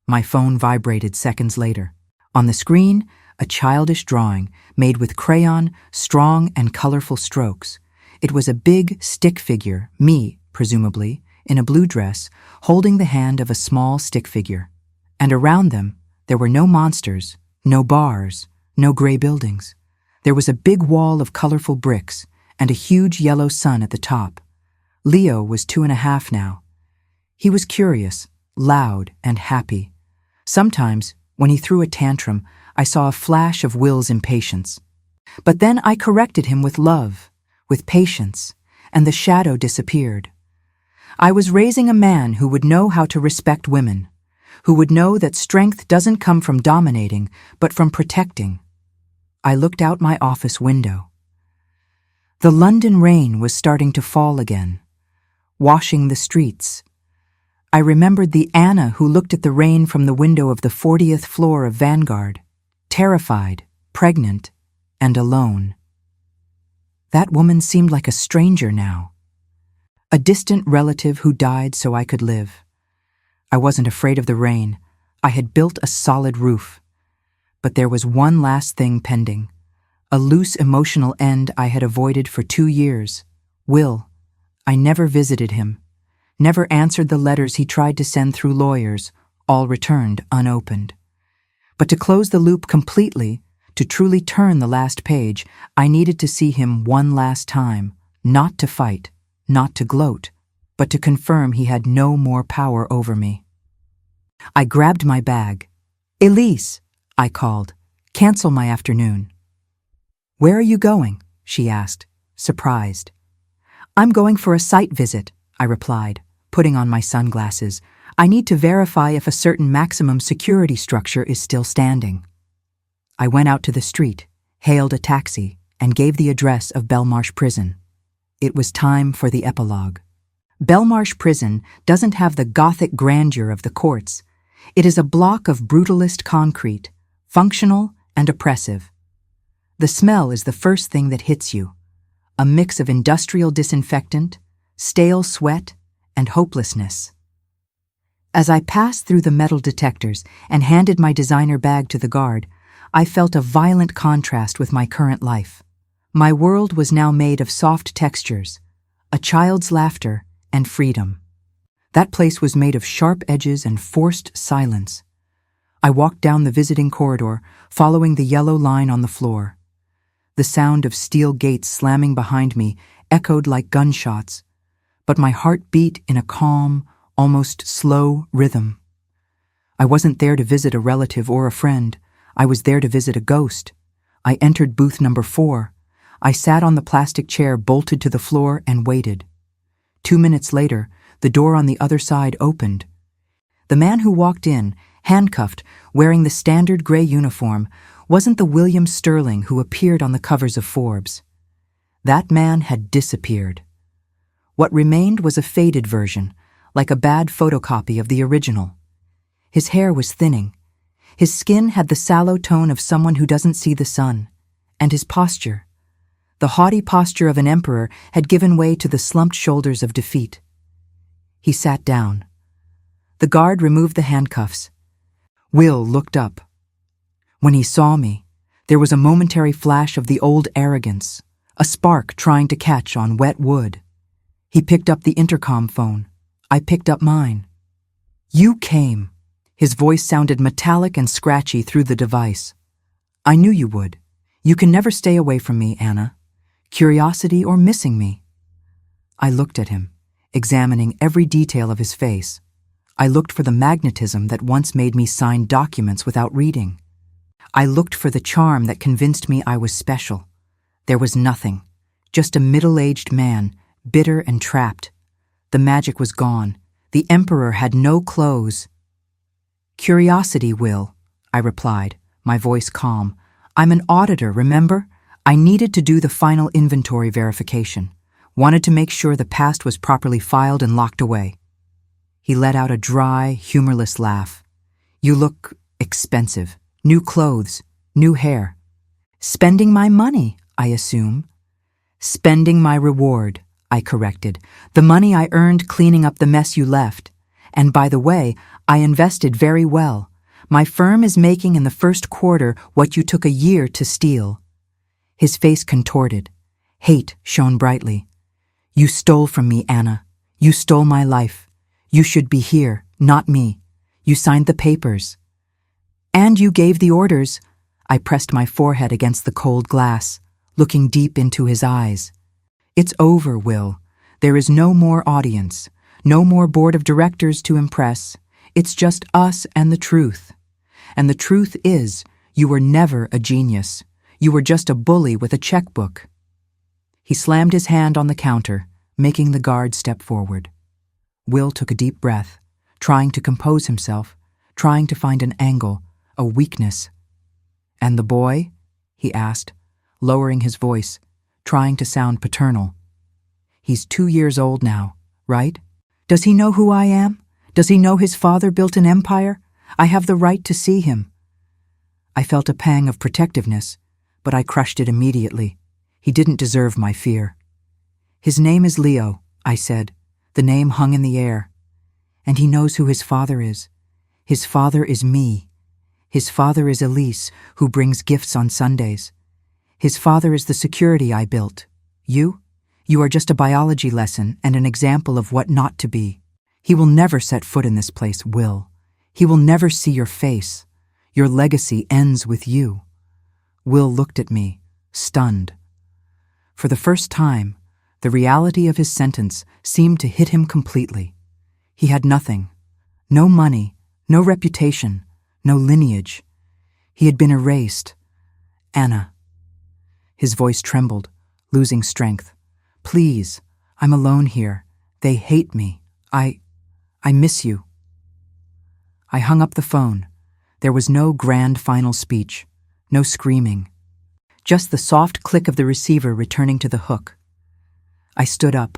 My phone vibrated seconds later. On the screen, a childish drawing made with crayon, strong and colorful strokes. It was a big stick figure, me, presumably, in a blue dress, holding the hand of a small stick figure. And around them, there were no monsters, no bars, no gray buildings. There was a big wall of colorful bricks and a huge yellow sun at the top. Leo was 2.5 now. He was curious, loud, and happy. Sometimes, when he threw a tantrum, I saw a flash of Will's impatience. But then I corrected him with love, with patience, and the shadow disappeared. I was raising a man who would know how to respect women, who would know that strength doesn't come from dominating, but from protecting. I looked out my office window. The London rain was starting to fall again, washing the streets. I remembered the Anna who looked at the rain from the window of the 40th floor of Vanguard, terrified, pregnant, and alone. That woman seemed like a stranger now, a distant relative who died so I could live. I wasn't afraid of the rain. I had built a solid roof. But there was one last thing pending, a loose emotional end I had avoided for 2 years. Will. I never visited him, never answered the letters he tried to send through lawyers, all returned unopened. But to close the loop completely, To truly turn the last page, I needed to see him one last time, not to fight, not to gloat, but to confirm he had no more power over me. I grabbed my bag. "Elise," I called, "cancel my afternoon." "Where are you going?" she asked, surprised. "I'm going for a site visit," I replied, putting on my sunglasses. "I need to verify if a certain maximum security structure is still standing." I went out to the street, hailed a taxi, and gave the address of Belmarsh Prison. It was time for the epilogue. Belmarsh Prison doesn't have the Gothic grandeur of the courts. It is a block of brutalist concrete, functional and oppressive. The smell is the first thing that hits you, a mix of industrial disinfectant, stale sweat, and hopelessness. As I passed through the metal detectors and handed my designer bag to the guard, I felt a violent contrast with my current life. My world was now made of soft textures, a child's laughter, and freedom. That place was made of sharp edges and forced silence. I walked down the visiting corridor, following the yellow line on the floor. The sound of steel gates slamming behind me echoed like gunshots, but my heart beat in a calm, almost slow rhythm. I wasn't there to visit a relative or a friend. I was there to visit a ghost. I entered booth number 4. I sat on the plastic chair bolted to the floor and waited. 2 minutes later, the door on the other side opened. The man who walked in, handcuffed, wearing the standard gray uniform, wasn't the William Sterling who appeared on the covers of Forbes. That man had disappeared. What remained was a faded version, like a bad photocopy of the original. His hair was thinning. His skin had the sallow tone of someone who doesn't see the sun, and his posture, the haughty posture of an emperor, had given way to the slumped shoulders of defeat. He sat down. The guard removed the handcuffs. Will looked up. When he saw me, there was a momentary flash of the old arrogance, a spark trying to catch on wet wood. He picked up the intercom phone. I picked up mine. "You came." His voice sounded metallic and scratchy through the device. "I knew you would. You can never stay away from me, Anna. Curiosity or missing me?" I looked at him, examining every detail of his face. I looked for the magnetism that once made me sign documents without reading. I looked for the charm that convinced me I was special. There was nothing, just a middle-aged man, bitter and trapped. The magic was gone. The emperor had no clothes. "Curiosity, Will," I replied, my voice calm. "I'm an auditor, remember? I needed to do the final inventory verification. Wanted to make sure the past was properly filed and locked away." He let out a dry, humorless laugh. "You look expensive. New clothes, new hair." "Spending my money, I assume." "Spending my reward," I corrected. "The money I earned cleaning up the mess you left. And by the way, I invested very well. My firm is making in the first quarter what you took a year to steal." His face contorted. Hate shone brightly. "You stole from me, Anna. You stole my life. You should be here, not me. You signed the papers." "And you gave the orders." I pressed my forehead against the cold glass, looking deep into his eyes. "It's over, Will. There is no more audience, no more board of directors to impress. It's just us and the truth. And the truth is, you were never a genius. You were just a bully with a checkbook." He slammed his hand on the counter, making the guard step forward. Will took a deep breath, trying to compose himself, trying to find an angle, a weakness. "And the boy?" he asked, lowering his voice, trying to sound paternal. "He's 2 years old now, right? Does he know who I am? Does he know his father built an empire? I have the right to see him." I felt a pang of protectiveness, but I crushed it immediately. He didn't deserve my fear. "His name is Leo," I said. The name hung in the air. "And he knows who his father is. His father is me. His father is Elise, who brings gifts on Sundays. His father is the security I built. You are just a biology lesson and an example of what not to be. He will never set foot in this place, Will. He will never see your face. Your legacy ends with you." Will looked at me, stunned. For the first time, the reality of his sentence seemed to hit him completely. He had nothing. No money, no reputation, no lineage. He had been erased. Anna. His voice trembled, losing strength. Please, I'm alone here. They hate me. I miss you. I hung up the phone. There was no grand final speech, no screaming. Just the soft click of the receiver returning to the hook. I stood up.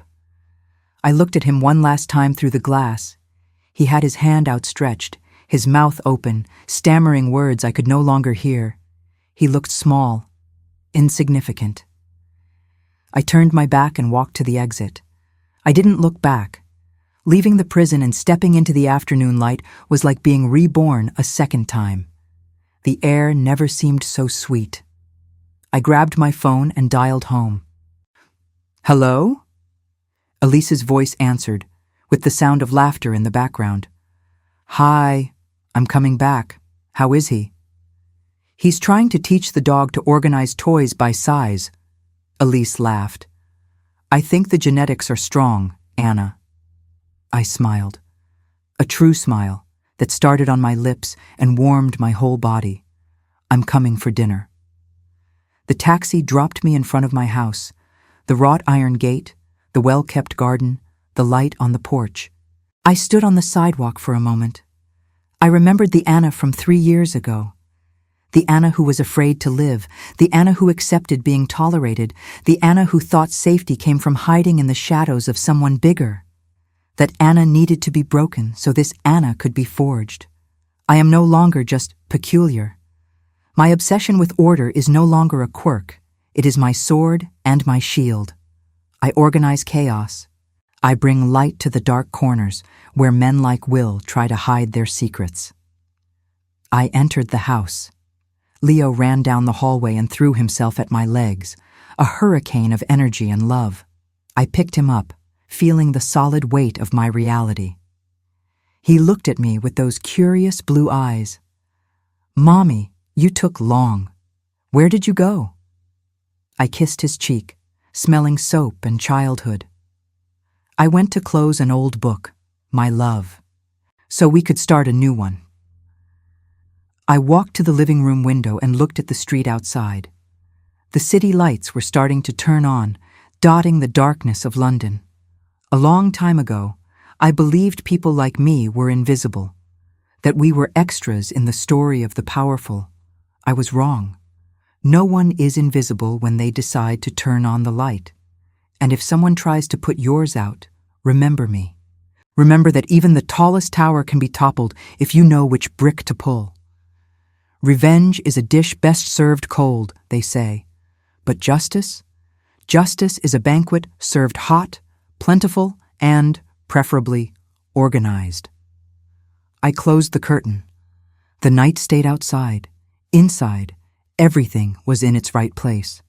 I looked at him one last time through the glass. He had his hand outstretched, his mouth open, stammering words I could no longer hear. He looked small, insignificant. I turned my back and walked to the exit. I didn't look back. Leaving the prison and stepping into the afternoon light was like being reborn a second time. The air never seemed so sweet. I grabbed my phone and dialed home. Hello? Elise's voice answered, with the sound of laughter in the background. Hi, I'm coming back. How is he? He's trying to teach the dog to organize toys by size. Elise laughed. I think the genetics are strong, Anna. I smiled. A true smile that started on my lips and warmed my whole body. I'm coming for dinner. The taxi dropped me in front of my house, the wrought iron gate, the well-kept garden, the light on the porch. I stood on the sidewalk for a moment. I remembered the Anna from 3 years ago. The Anna who was afraid to live, the Anna who accepted being tolerated, the Anna who thought safety came from hiding in the shadows of someone bigger. That Anna needed to be broken so this Anna could be forged. I am no longer just peculiar. My obsession with order is no longer a quirk. It is my sword and my shield. I organize chaos. I bring light to the dark corners where men like Will try to hide their secrets. I entered the house. Leo ran down the hallway and threw himself at my legs, a hurricane of energy and love. I picked him up, feeling the solid weight of my reality. He looked at me with those curious blue eyes. Mommy, you took long. Where did you go? I kissed his cheek, smelling soap and childhood. I went to close an old book, my love, so we could start a new one. I walked to the living room window and looked at the street outside. The city lights were starting to turn on, dotting the darkness of London. A long time ago, I believed people like me were invisible, that we were extras in the story of the powerful. I was wrong. No one is invisible when they decide to turn on the light. And if someone tries to put yours out, remember me. Remember that even the tallest tower can be toppled if you know which brick to pull. Revenge is a dish best served cold, they say. But justice? Justice is a banquet served hot, plentiful, and, preferably, organized. I closed the curtain. The night stayed outside. Inside, everything was in its right place.